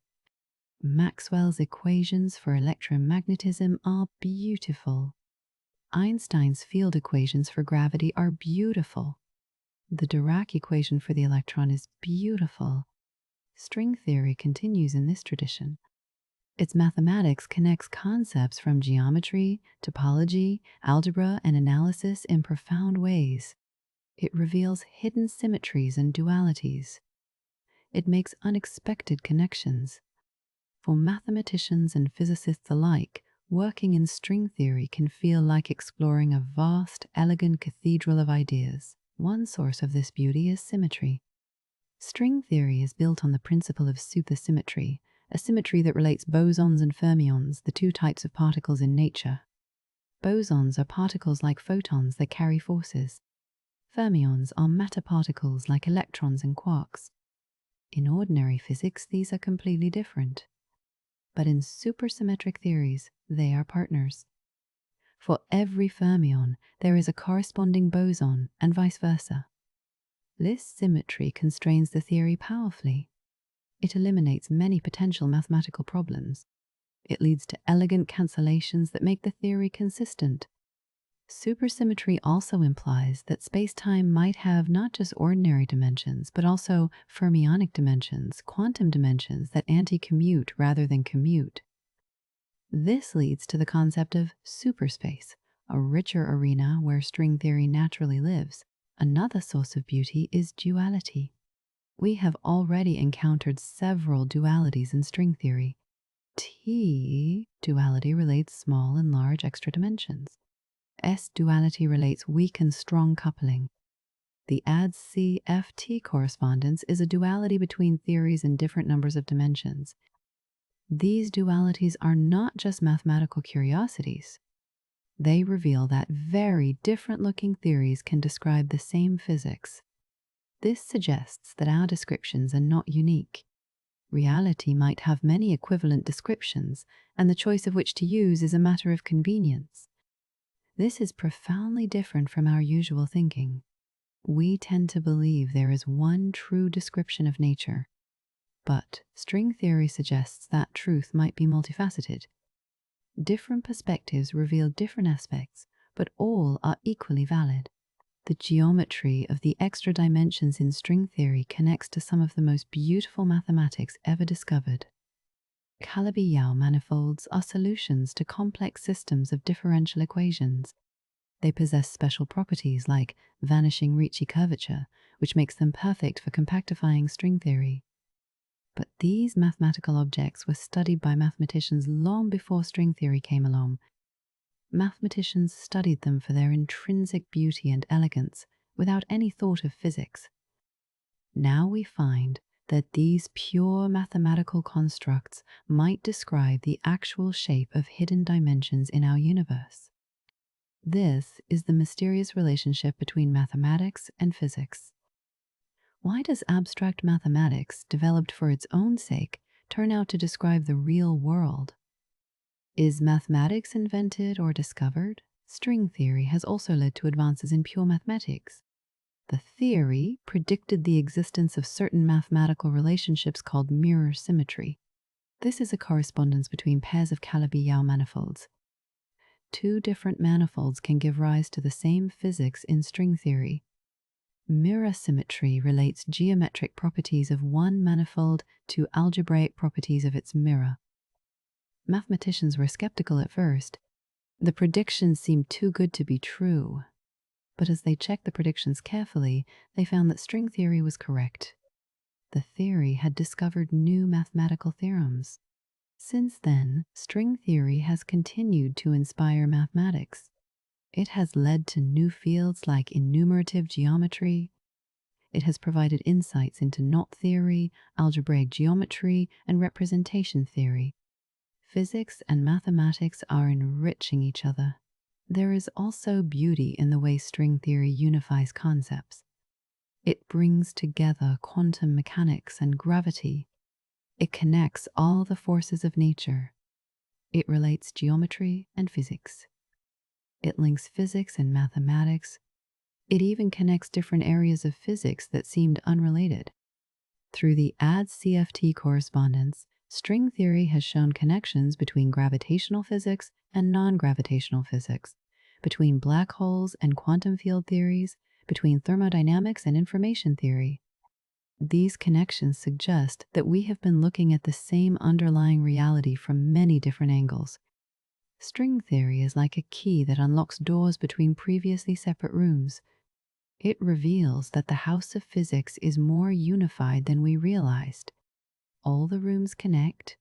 Maxwell's equations for electromagnetism are beautiful. Einstein's field equations for gravity are beautiful. The Dirac equation for the electron is beautiful. String theory continues in this tradition. Its mathematics connects concepts from geometry, topology, algebra, and analysis in profound ways. It reveals hidden symmetries and dualities. It makes unexpected connections. For mathematicians and physicists alike, working in string theory can feel like exploring a vast, elegant cathedral of ideas. One source of this beauty is symmetry. String theory is built on the principle of supersymmetry, a symmetry that relates bosons and fermions, the two types of particles in nature. Bosons are particles like photons that carry forces. Fermions are matter particles like electrons and quarks. In ordinary physics, these are completely different. But in supersymmetric theories, they are partners. For every fermion, there is a corresponding boson, and vice versa. This symmetry constrains the theory powerfully. It eliminates many potential mathematical problems. It leads to elegant cancellations that make the theory consistent. Supersymmetry also implies that spacetime might have not just ordinary dimensions, but also fermionic dimensions, quantum dimensions that anti-commute rather than commute. This leads to the concept of superspace, a richer arena where string theory naturally lives. Another source of beauty is duality. We have already encountered several dualities in string theory. T duality relates small and large extra dimensions. S duality relates weak and strong coupling. The ADS-CFT correspondence is a duality between theories in different numbers of dimensions. These dualities are not just mathematical curiosities. They reveal that very different-looking theories can describe the same physics. This suggests that our descriptions are not unique. Reality might have many equivalent descriptions, and the choice of which to use is a matter of convenience. This is profoundly different from our usual thinking. We tend to believe there is one true description of nature, but string theory suggests that truth might be multifaceted. Different perspectives reveal different aspects, but all are equally valid. The geometry of the extra dimensions in string theory connects to some of the most beautiful mathematics ever discovered. Calabi-Yau manifolds are solutions to complex systems of differential equations. They possess special properties like vanishing Ricci curvature, which makes them perfect for compactifying string theory. But these mathematical objects were studied by mathematicians long before string theory came along. Mathematicians studied them for their intrinsic beauty and elegance, without any thought of physics. Now we find that these pure mathematical constructs might describe the actual shape of hidden dimensions in our universe. This is the mysterious relationship between mathematics and physics. Why does abstract mathematics, developed for its own sake, turn out to describe the real world? Is mathematics invented or discovered? String theory has also led to advances in pure mathematics. The theory predicted the existence of certain mathematical relationships called mirror symmetry. This is a correspondence between pairs of Calabi-Yau manifolds. Two different manifolds can give rise to the same physics in string theory. Mirror symmetry relates geometric properties of one manifold to algebraic properties of its mirror. Mathematicians were skeptical at first. The predictions seemed too good to be true. But as they checked the predictions carefully, they found that string theory was correct. The theory had discovered new mathematical theorems. Since then, string theory has continued to inspire mathematics. It has led to new fields like enumerative geometry. It has provided insights into knot theory, algebraic geometry, and representation theory. Physics and mathematics are enriching each other. There is also beauty in the way string theory unifies concepts. It brings together quantum mechanics and gravity. It connects all the forces of nature. It relates geometry and physics. It links physics and mathematics. It even connects different areas of physics that seemed unrelated. Through the ADS-CFT correspondence, string theory has shown connections between gravitational physics and non-gravitational physics, between black holes and quantum field theories, between thermodynamics and information theory. These connections suggest that we have been looking at the same underlying reality from many different angles. String theory is like a key that unlocks doors between previously separate rooms. It reveals that the house of physics is more unified than we realized. All the rooms connect.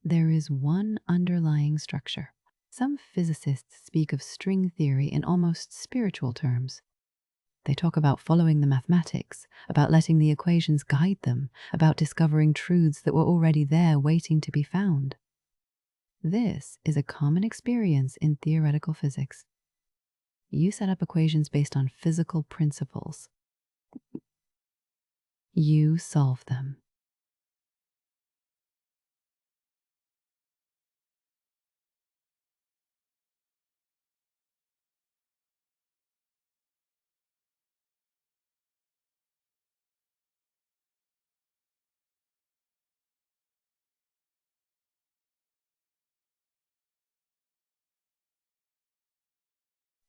There is one underlying structure. Some physicists speak of string theory in almost spiritual terms. They talk about following the mathematics, about letting the equations guide them, about discovering truths that were already there waiting to be found. This is a common experience in theoretical physics. You set up equations based on physical principles. You solve them.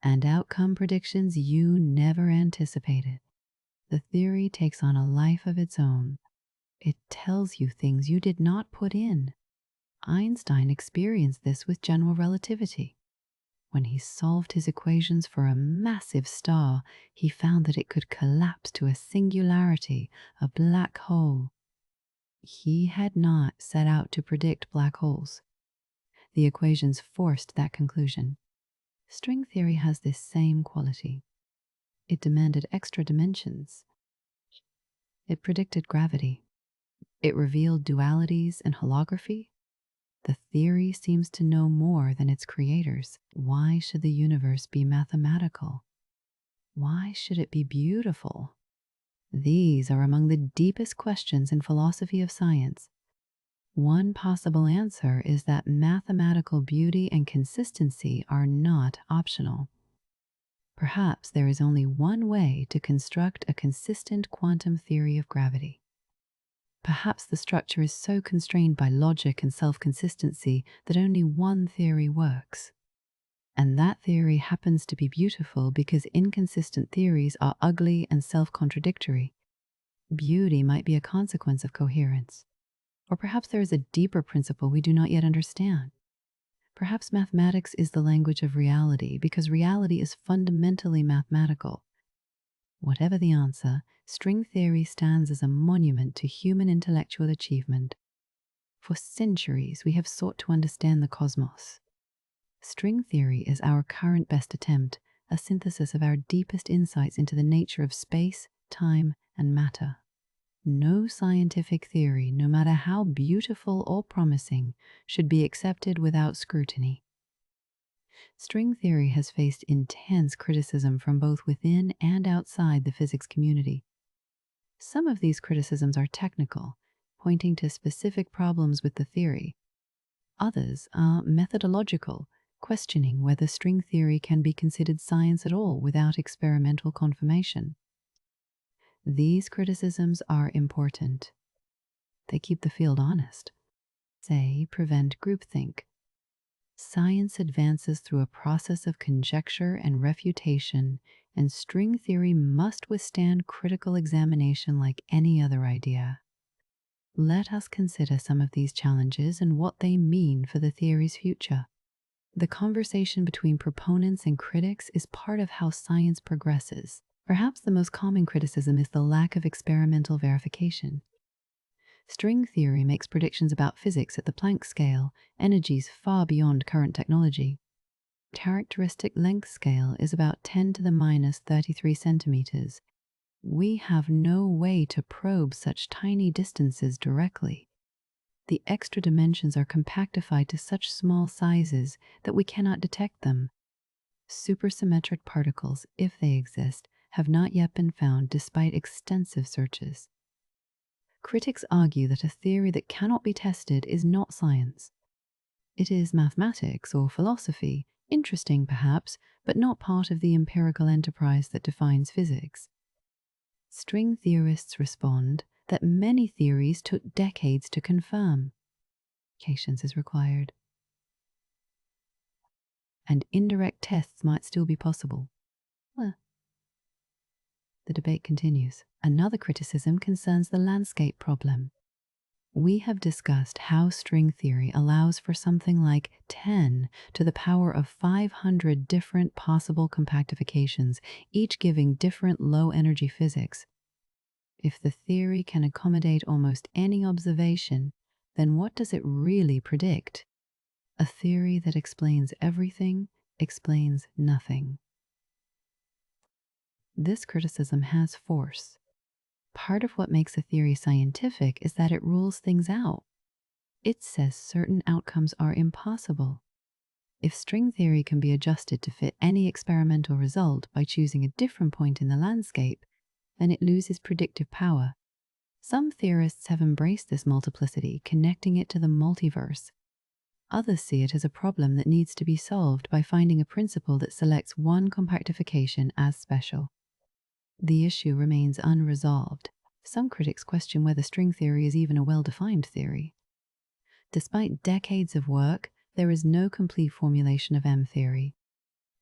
And out come predictions you never anticipated. The theory takes on a life of its own. It tells you things you did not put in. Einstein experienced this with general relativity. When he solved his equations for a massive star, he found that it could collapse to a singularity, a black hole. He had not set out to predict black holes. The equations forced that conclusion. String theory has this same quality. It demanded extra dimensions. It predicted gravity. It revealed dualities and holography. The theory seems to know more than its creators. Why should the universe be mathematical? Why should it be beautiful? These are among the deepest questions in philosophy of science. One possible answer is that mathematical beauty and consistency are not optional. Perhaps there is only one way to construct a consistent quantum theory of gravity. Perhaps the structure is so constrained by logic and self-consistency that only one theory works. And that theory happens to be beautiful because inconsistent theories are ugly and self-contradictory. Beauty might be a consequence of coherence. Or perhaps there is a deeper principle we do not yet understand. Perhaps mathematics is the language of reality because reality is fundamentally mathematical. Whatever the answer, string theory stands as a monument to human intellectual achievement. For centuries, we have sought to understand the cosmos. String theory is our current best attempt, a synthesis of our deepest insights into the nature of space, time, and matter. No scientific theory, no matter how beautiful or promising, should be accepted without scrutiny. String theory has faced intense criticism from both within and outside the physics community. Some of these criticisms are technical, pointing to specific problems with the theory. Others are methodological, questioning whether string theory can be considered science at all without experimental confirmation. These criticisms are important. They keep the field honest. They prevent groupthink. Science advances through a process of conjecture and refutation, and string theory must withstand critical examination like any other idea. Let us consider some of these challenges and what they mean for the theory's future. The conversation between proponents and critics is part of how science progresses. Perhaps the most common criticism is the lack of experimental verification. String theory makes predictions about physics at the Planck scale, energies far beyond current technology. Characteristic length scale is about 10 to the minus 33 centimeters. We have no way to probe such tiny distances directly. The extra dimensions are compactified to such small sizes that we cannot detect them. Supersymmetric particles, if they exist, have not yet been found despite extensive searches. Critics argue that a theory that cannot be tested is not science. It is mathematics or philosophy, interesting perhaps, but not part of the empirical enterprise that defines physics. String theorists respond that many theories took decades to confirm. Patience is required. And indirect tests might still be possible. The debate continues. Another criticism concerns the landscape problem. We have discussed how string theory allows for something like 10 to the power of 500 different possible compactifications, each giving different low-energy physics. If the theory can accommodate almost any observation, then what does it really predict? A theory that explains everything explains nothing. This criticism has force. Part of what makes a theory scientific is that it rules things out. It says certain outcomes are impossible. If string theory can be adjusted to fit any experimental result by choosing a different point in the landscape, then it loses predictive power. Some theorists have embraced this multiplicity, connecting it to the multiverse. Others see it as a problem that needs to be solved by finding a principle that selects one compactification as special. The issue remains unresolved. Some critics question whether string theory is even a well-defined theory. Despite decades of work, there is no complete formulation of M-theory.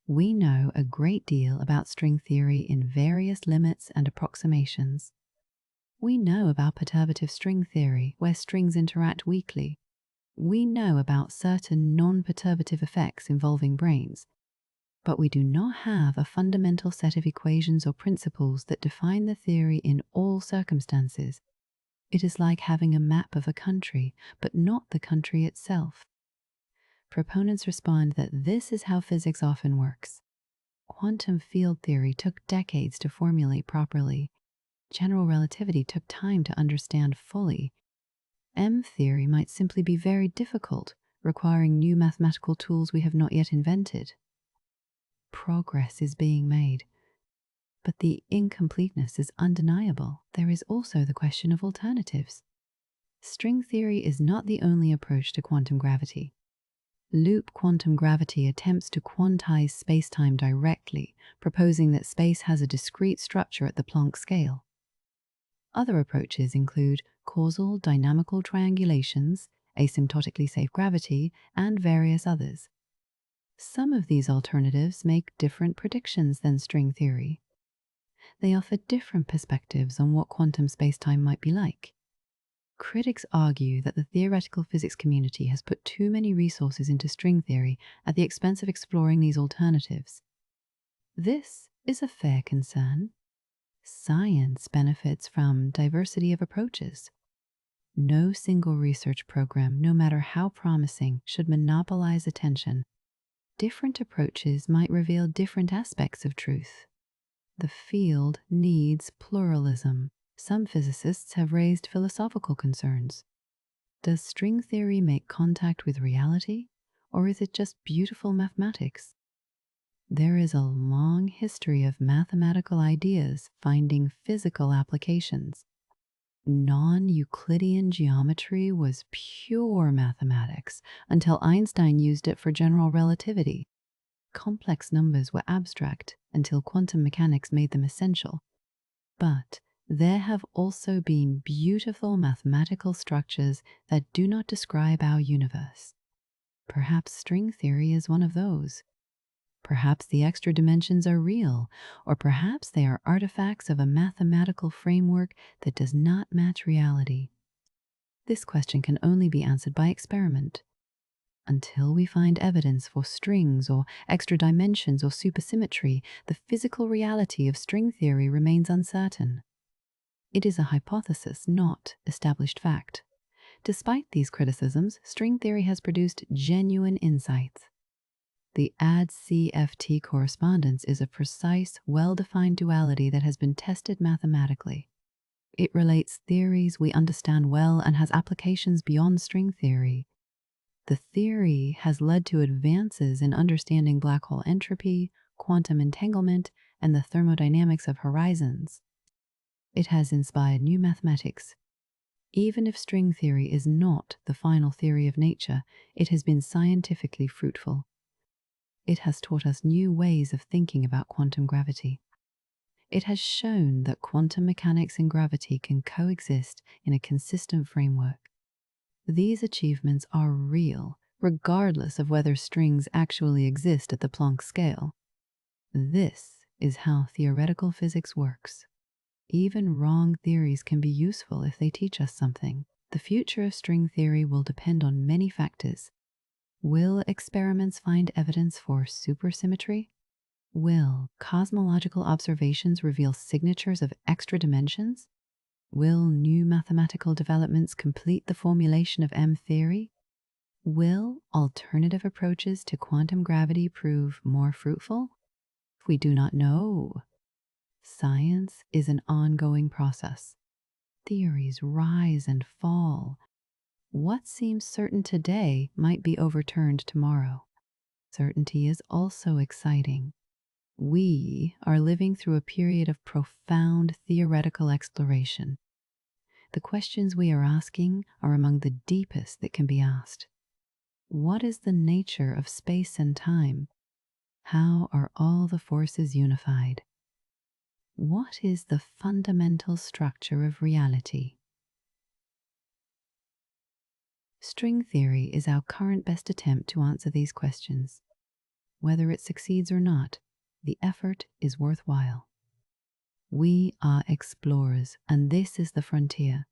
We know a great deal about string theory in various limits and approximations. We know about perturbative string theory, where strings interact weakly. We know about certain non-perturbative effects involving brains, but we do not have a fundamental set of equations or principles that define the theory in all circumstances. It is like having a map of a country, but not the country itself. Proponents respond that this is how physics often works. Quantum field theory took decades to formulate properly. General relativity took time to understand fully. M-theory might simply be very difficult, requiring new mathematical tools we have not yet invented. Progress is being made, but the incompleteness is undeniable. There is also the question of alternatives. String theory is not the only approach to quantum gravity. Loop quantum gravity attempts to quantize spacetime directly, proposing that space has a discrete structure at the Planck scale. Other approaches include causal dynamical triangulations, asymptotically safe gravity, and various others. Some of these alternatives make different predictions than string theory. They offer different perspectives on what quantum spacetime might be like. Critics argue that the theoretical physics community has put too many resources into string theory at the expense of exploring these alternatives. This is a fair concern. Science benefits from diversity of approaches. No single research program, no matter how promising, should monopolize attention. Different approaches might reveal different aspects of truth. The field needs pluralism. Some physicists have raised philosophical concerns. Does string theory make contact with reality, or is it just beautiful mathematics? There is a long history of mathematical ideas finding physical applications. Non-Euclidean geometry was pure mathematics until Einstein used it for general relativity. Complex numbers were abstract until quantum mechanics made them essential. But there have also been beautiful mathematical structures that do not describe our universe. Perhaps string theory is one of those. Perhaps the extra dimensions are real, or perhaps they are artifacts of a mathematical framework that does not match reality. This question can only be answered by experiment. Until we find evidence for strings or extra dimensions or supersymmetry, the physical reality of string theory remains uncertain. It is a hypothesis, not established fact. Despite these criticisms, string theory has produced genuine insights. The AD-CFT correspondence is a precise, well-defined duality that has been tested mathematically. It relates theories we understand well and has applications beyond string theory. The theory has led to advances in understanding black hole entropy, quantum entanglement, and the thermodynamics of horizons. It has inspired new mathematics. Even if string theory is not the final theory of nature, it has been scientifically fruitful. It has taught us new ways of thinking about quantum gravity. It has shown that quantum mechanics and gravity can coexist in a consistent framework. These achievements are real, regardless of whether strings actually exist at the Planck scale. This is how theoretical physics works. Even wrong theories can be useful if they teach us something. The future of string theory will depend on many factors. Will experiments find evidence for supersymmetry? Will cosmological observations reveal signatures of extra dimensions? Will new mathematical developments complete the formulation of M theory? Will alternative approaches to quantum gravity prove more fruitful? We do not know. Science is an ongoing process. Theories rise and fall. What seems certain today might be overturned tomorrow. Certainty is also exciting. We are living through a period of profound theoretical exploration. The questions we are asking are among the deepest that can be asked. What is the nature of space and time? How are all the forces unified? What is the fundamental structure of reality? String theory is our current best attempt to answer these questions. Whether it succeeds or not, the effort is worthwhile. We are explorers, and this is the frontier.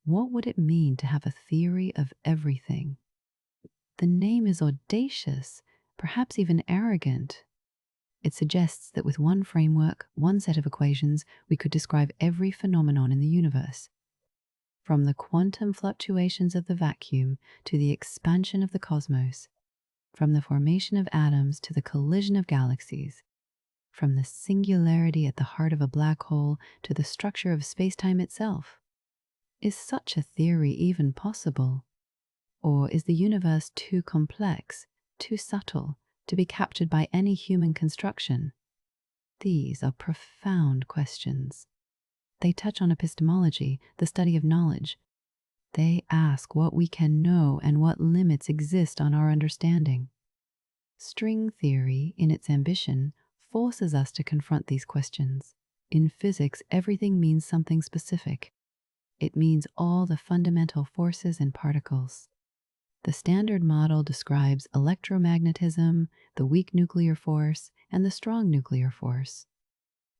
What would it mean to have a theory of everything? The name is audacious, perhaps even arrogant. It suggests that with one framework, one set of equations, we could describe every phenomenon in the universe. From the quantum fluctuations of the vacuum to the expansion of the cosmos, from the formation of atoms to the collision of galaxies, from the singularity at the heart of a black hole to the structure of spacetime itself. Is such a theory even possible? Or is the universe too complex, too subtle, to be captured by any human construction? These are profound questions. They touch on epistemology, the study of knowledge. They ask what we can know and what limits exist on our understanding. String theory, in its ambition, forces us to confront these questions. In physics, everything means something specific. It means all the fundamental forces and particles. The Standard Model describes electromagnetism, the weak nuclear force, and the strong nuclear force.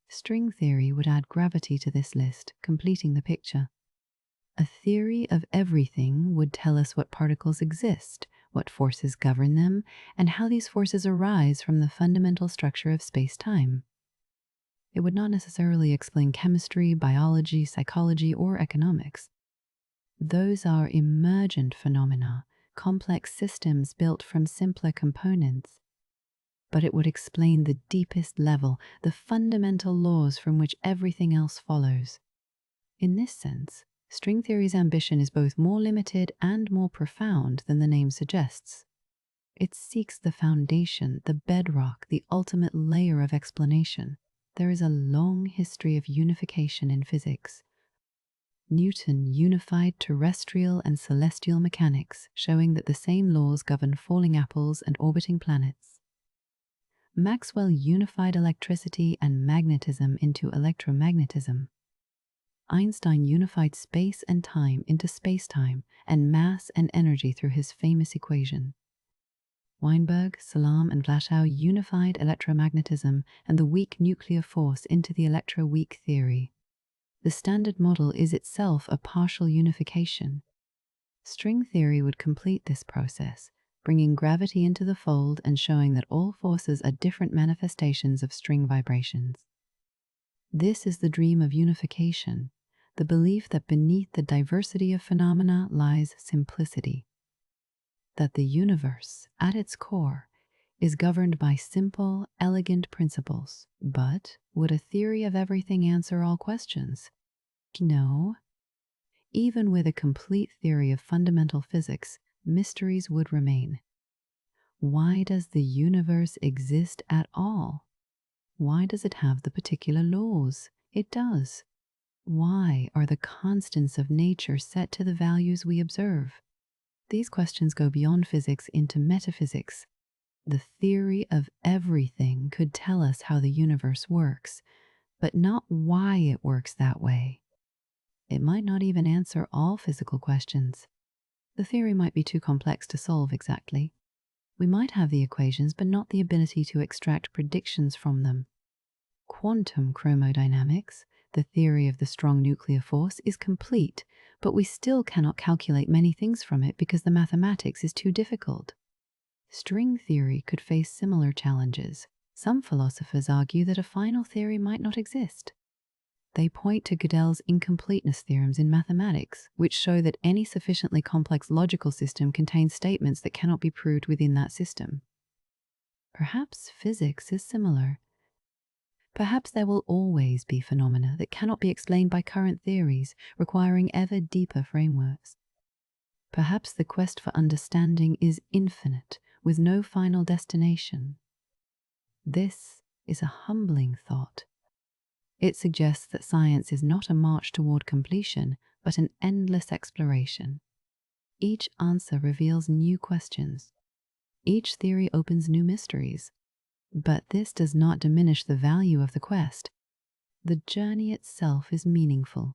String theory would add gravity to this list, completing the picture. A theory of everything would tell us what particles exist, what forces govern them, and how these forces arise from the fundamental structure of space-time. It would not necessarily explain chemistry, biology, psychology, or economics. Those are emergent phenomena, complex systems built from simpler components. But it would explain the deepest level, the fundamental laws from which everything else follows. In this sense, string theory's ambition is both more limited and more profound than the name suggests. It seeks the foundation, the bedrock, the ultimate layer of explanation. There is a long history of unification in physics. Newton unified terrestrial and celestial mechanics, showing that the same laws govern falling apples and orbiting planets. Maxwell unified electricity and magnetism into electromagnetism. Einstein unified space and time into spacetime and mass and energy through his famous equation. Weinberg, Salam, and Vlashow unified electromagnetism and the weak nuclear force into the electroweak theory. The Standard Model is itself a partial unification. String theory would complete this process, bringing gravity into the fold and showing that all forces are different manifestations of string vibrations. This is the dream of unification, the belief that beneath the diversity of phenomena lies simplicity, that the universe, at its core, is governed by simple, elegant principles. But would a theory of everything answer all questions? No. Even with a complete theory of fundamental physics, mysteries would remain. Why does the universe exist at all? Why does it have the particular laws it does? Why are the constants of nature set to the values we observe? These questions go beyond physics into metaphysics. The theory of everything could tell us how the universe works, but not why it works that way. It might not even answer all physical questions. The theory might be too complex to solve exactly. We might have the equations, but not the ability to extract predictions from them. Quantum chromodynamics, the theory of the strong nuclear force, is complete, but we still cannot calculate many things from it because the mathematics is too difficult. String theory could face similar challenges. Some philosophers argue that a final theory might not exist. They point to Gödel's incompleteness theorems in mathematics, which show that any sufficiently complex logical system contains statements that cannot be proved within that system. Perhaps physics is similar. Perhaps there will always be phenomena that cannot be explained by current theories, requiring ever deeper frameworks. Perhaps the quest for understanding is infinite, with no final destination. This is a humbling thought. It suggests that science is not a march toward completion, but an endless exploration. Each answer reveals new questions. Each theory opens new mysteries. But this does not diminish the value of the quest. The journey itself is meaningful.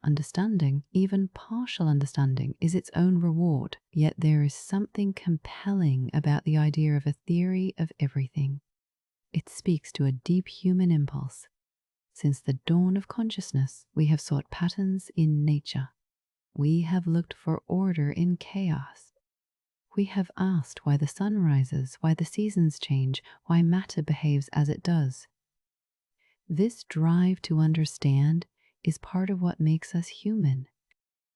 Understanding, even partial understanding, is its own reward, yet there is something compelling about the idea of a theory of everything. It speaks to a deep human impulse. Since the dawn of consciousness, we have sought patterns in nature. We have looked for order in chaos. We have asked why the sun rises, why the seasons change, why matter behaves as it does. This drive to understand is part of what makes us human.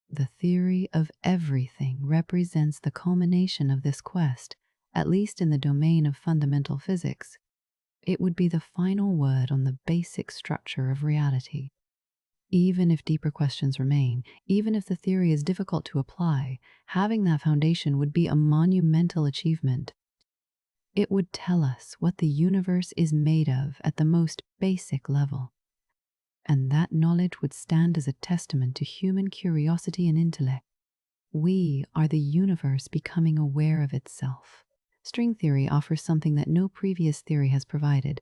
The theory of everything represents the culmination of this quest, at least in the domain of fundamental physics. It would be the final word on the basic structure of reality. Even if deeper questions remain, even if the theory is difficult to apply, having that foundation would be a monumental achievement. It would tell us what the universe is made of at the most basic level. And that knowledge would stand as a testament to human curiosity and intellect. We are the universe becoming aware of itself. String theory offers something that no previous theory has provided,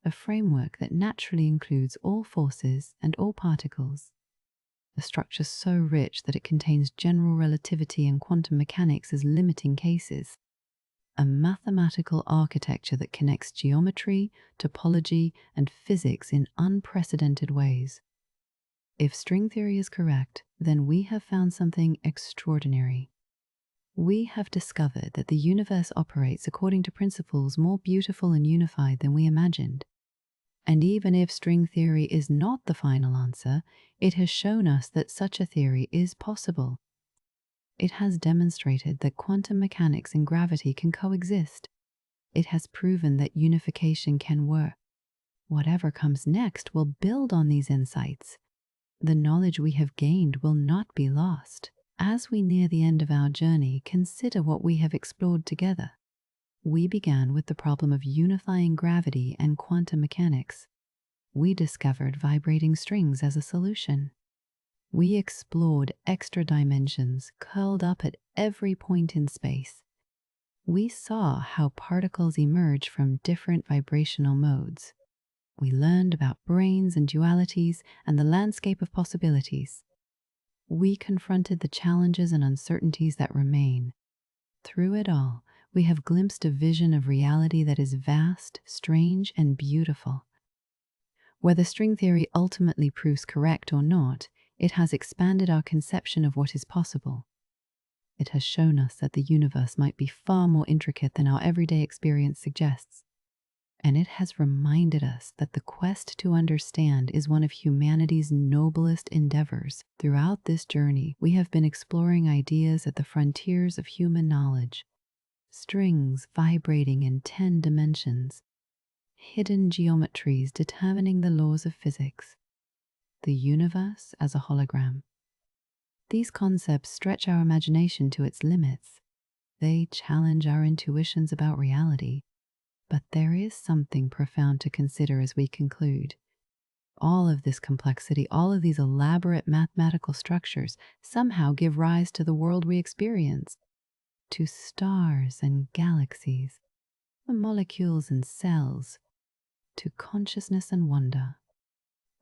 a framework that naturally includes all forces and all particles. A structure so rich that it contains general relativity and quantum mechanics as limiting cases. A mathematical architecture that connects geometry, topology, and physics in unprecedented ways. If string theory is correct, then we have found something extraordinary. We have discovered that the universe operates according to principles more beautiful and unified than we imagined. And even if string theory is not the final answer, it has shown us that such a theory is possible. It has demonstrated that quantum mechanics and gravity can coexist. It has proven that unification can work. Whatever comes next will build on these insights. The knowledge we have gained will not be lost. As we near the end of our journey, consider what we have explored together. We began with the problem of unifying gravity and quantum mechanics. We discovered vibrating strings as a solution. We explored extra dimensions curled up at every point in space. We saw how particles emerge from different vibrational modes. We learned about brains and dualities and the landscape of possibilities. We confronted the challenges and uncertainties that remain. Through it all, we have glimpsed a vision of reality that is vast, strange, and beautiful. Whether string theory ultimately proves correct or not, it has expanded our conception of what is possible. It has shown us that the universe might be far more intricate than our everyday experience suggests. And it has reminded us that the quest to understand is one of humanity's noblest endeavors. Throughout this journey, we have been exploring ideas at the frontiers of human knowledge. Strings vibrating in 10 dimensions, hidden geometries determining the laws of physics, the universe as a hologram. These concepts stretch our imagination to its limits. They challenge our intuitions about reality. But there is something profound to consider as we conclude. All of this complexity, all of these elaborate mathematical structures somehow give rise to the world we experience, to stars and galaxies, to molecules and cells, to consciousness and wonder.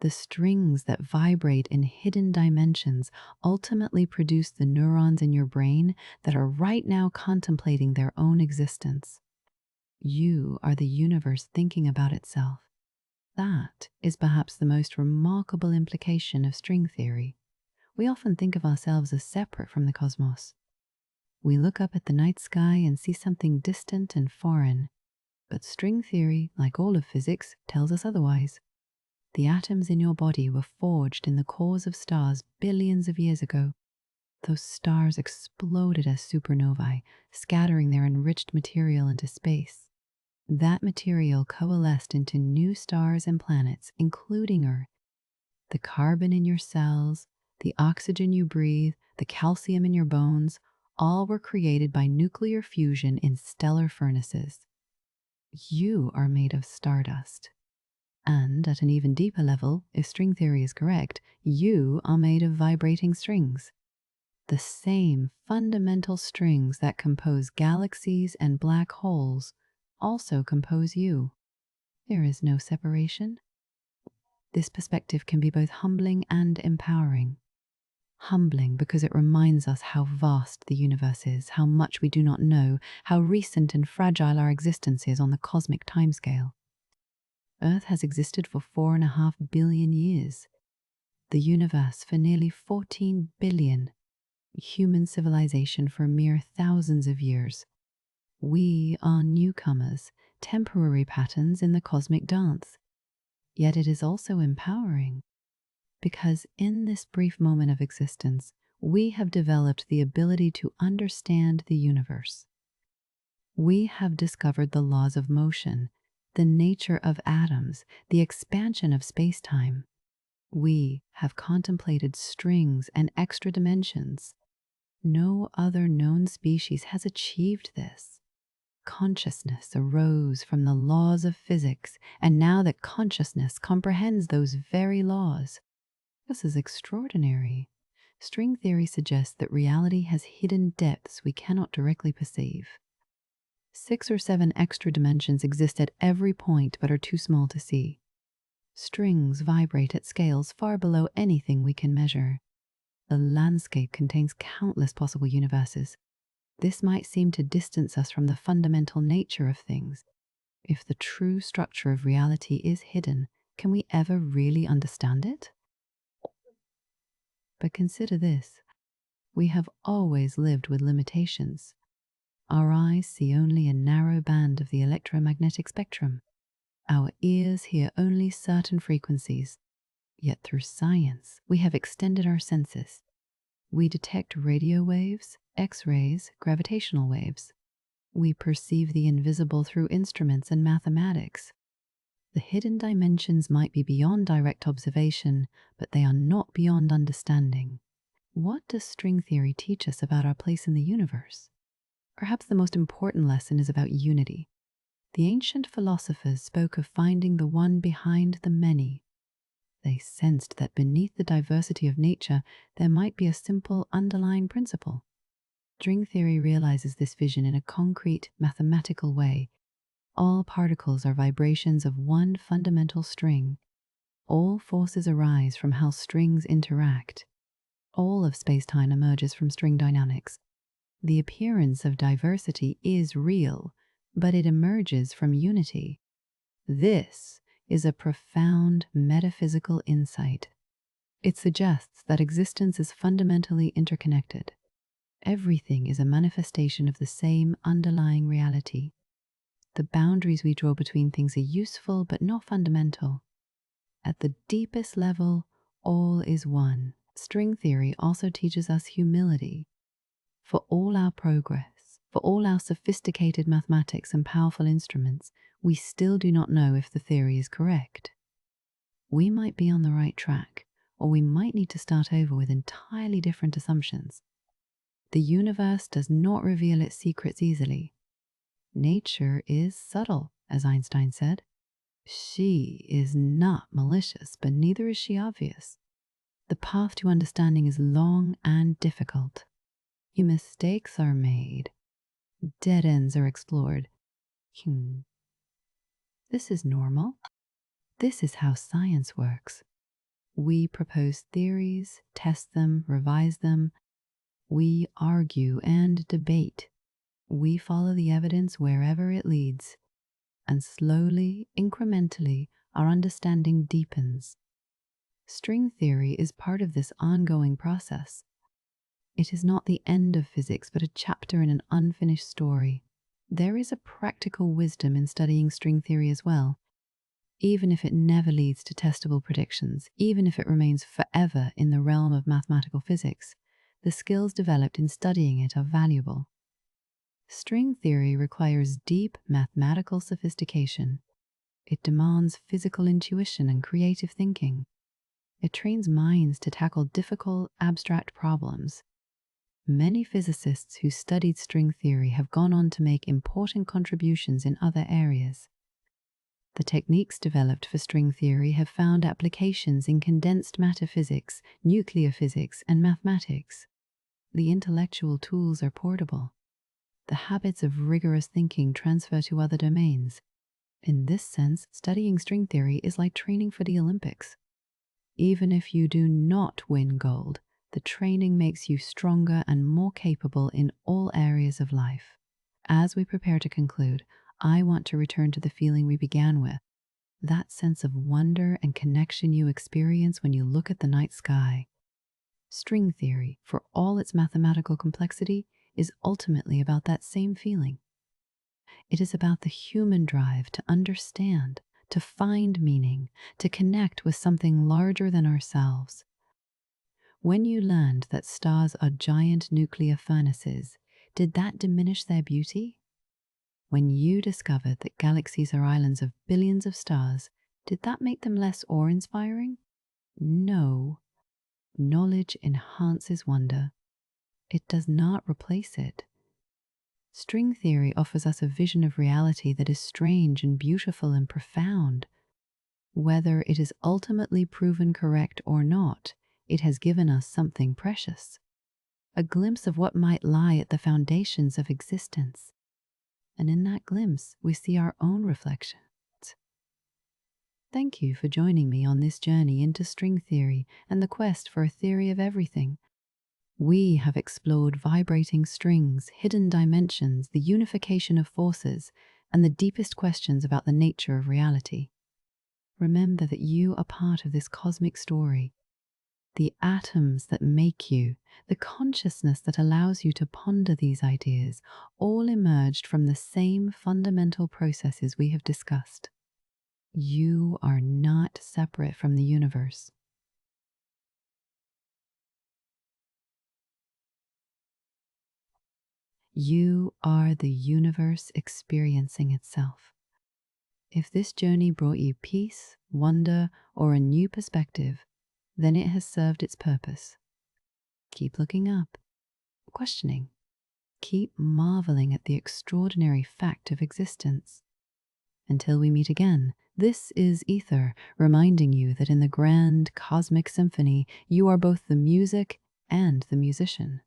The strings that vibrate in hidden dimensions ultimately produce the neurons in your brain that are right now contemplating their own existence. You are the universe thinking about itself. That is perhaps the most remarkable implication of string theory. We often think of ourselves as separate from the cosmos. We look up at the night sky and see something distant and foreign. But string theory, like all of physics, tells us otherwise. The atoms in your body were forged in the cores of stars billions of years ago. Those stars exploded as supernovae, scattering their enriched material into space. That material coalesced into new stars and planets, including Earth. The carbon in your cells, the oxygen you breathe, the calcium in your bones, all were created by nuclear fusion in stellar furnaces. You are made of stardust. And at an even deeper level, if string theory is correct, you are made of vibrating strings. The same fundamental strings that compose galaxies and black holes also compose you. There is no separation. This perspective can be both humbling and empowering. Humbling because it reminds us how vast the universe is, how much we do not know, how recent and fragile our existence is on the cosmic timescale. Earth has existed for 4.5 billion years. The universe for nearly 14 billion. Human civilization for mere thousands of years. We are newcomers, temporary patterns in the cosmic dance. Yet it is also empowering, because in this brief moment of existence, we have developed the ability to understand the universe. We have discovered the laws of motion, the nature of atoms, the expansion of spacetime. We have contemplated strings and extra dimensions. No other known species has achieved this. Consciousness arose from the laws of physics, and now that consciousness comprehends those very laws. This is extraordinary. String theory suggests that reality has hidden depths we cannot directly perceive. 6 or 7 extra dimensions exist at every point but are too small to see. Strings vibrate at scales far below anything we can measure. The landscape contains countless possible universes. This might seem to distance us from the fundamental nature of things. If the true structure of reality is hidden, can we ever really understand it? But consider this. We have always lived with limitations. Our eyes see only a narrow band of the electromagnetic spectrum. Our ears hear only certain frequencies. Yet through science, we have extended our senses. We detect radio waves, X-rays, gravitational waves. We perceive the invisible through instruments and mathematics. The hidden dimensions might be beyond direct observation, but they are not beyond understanding. What does string theory teach us about our place in the universe? Perhaps the most important lesson is about unity. The ancient philosophers spoke of finding the one behind the many. They sensed that beneath the diversity of nature, there might be a simple underlying principle. String theory realizes this vision in a concrete, mathematical way. All particles are vibrations of one fundamental string. All forces arise from how strings interact. All of spacetime emerges from string dynamics. The appearance of diversity is real, but it emerges from unity. This is a profound metaphysical insight. It suggests that existence is fundamentally interconnected. Everything is a manifestation of the same underlying reality. The boundaries we draw between things are useful but not fundamental. At the deepest level, all is one. String theory also teaches us humility. For all our progress, for all our sophisticated mathematics and powerful instruments, we still do not know if the theory is correct. We might be on the right track, or we might need to start over with entirely different assumptions. The universe does not reveal its secrets easily. Nature is subtle, as Einstein said. She is not malicious, but neither is she obvious. The path to understanding is long and difficult. Mistakes are made. Dead ends are explored. This is normal. This is how science works. We propose theories, test them, revise them. We argue and debate. We follow the evidence wherever it leads. And slowly, incrementally, our understanding deepens. String theory is part of this ongoing process. It is not the end of physics, but a chapter in an unfinished story. There is a practical wisdom in studying string theory as well. Even if it never leads to testable predictions, even if it remains forever in the realm of mathematical physics, the skills developed in studying it are valuable. String theory requires deep mathematical sophistication. It demands physical intuition and creative thinking. It trains minds to tackle difficult, abstract problems. Many physicists who studied string theory have gone on to make important contributions in other areas. The techniques developed for string theory have found applications in condensed matter physics, nuclear physics, and mathematics. The intellectual tools are portable. The habits of rigorous thinking transfer to other domains. In this sense, studying string theory is like training for the Olympics. Even if you do not win gold, the training makes you stronger and more capable in all areas of life. As we prepare to conclude, I want to return to the feeling we began with, that sense of wonder and connection you experience when you look at the night sky. String theory, for all its mathematical complexity, is ultimately about that same feeling. It is about the human drive to understand, to find meaning, to connect with something larger than ourselves. When you learned that stars are giant nuclear furnaces, did that diminish their beauty? When you discovered that galaxies are islands of billions of stars, did that make them less awe-inspiring? No. Knowledge enhances wonder. It does not replace it. String theory offers us a vision of reality that is strange and beautiful and profound. Whether it is ultimately proven correct or not, it has given us something precious. A glimpse of what might lie at the foundations of existence. And in that glimpse, we see our own reflections. Thank you for joining me on this journey into string theory and the quest for a theory of everything. We have explored vibrating strings, hidden dimensions, the unification of forces, and the deepest questions about the nature of reality. Remember that you are part of this cosmic story. The atoms that make you, the consciousness that allows you to ponder these ideas, all emerged from the same fundamental processes we have discussed. You are not separate from the universe. You are the universe experiencing itself. If this journey brought you peace, wonder, or a new perspective, then it has served its purpose. Keep looking up, questioning. Keep marveling at the extraordinary fact of existence. Until we meet again, this is Ether, reminding you that in the grand cosmic symphony, you are both the music and the musician.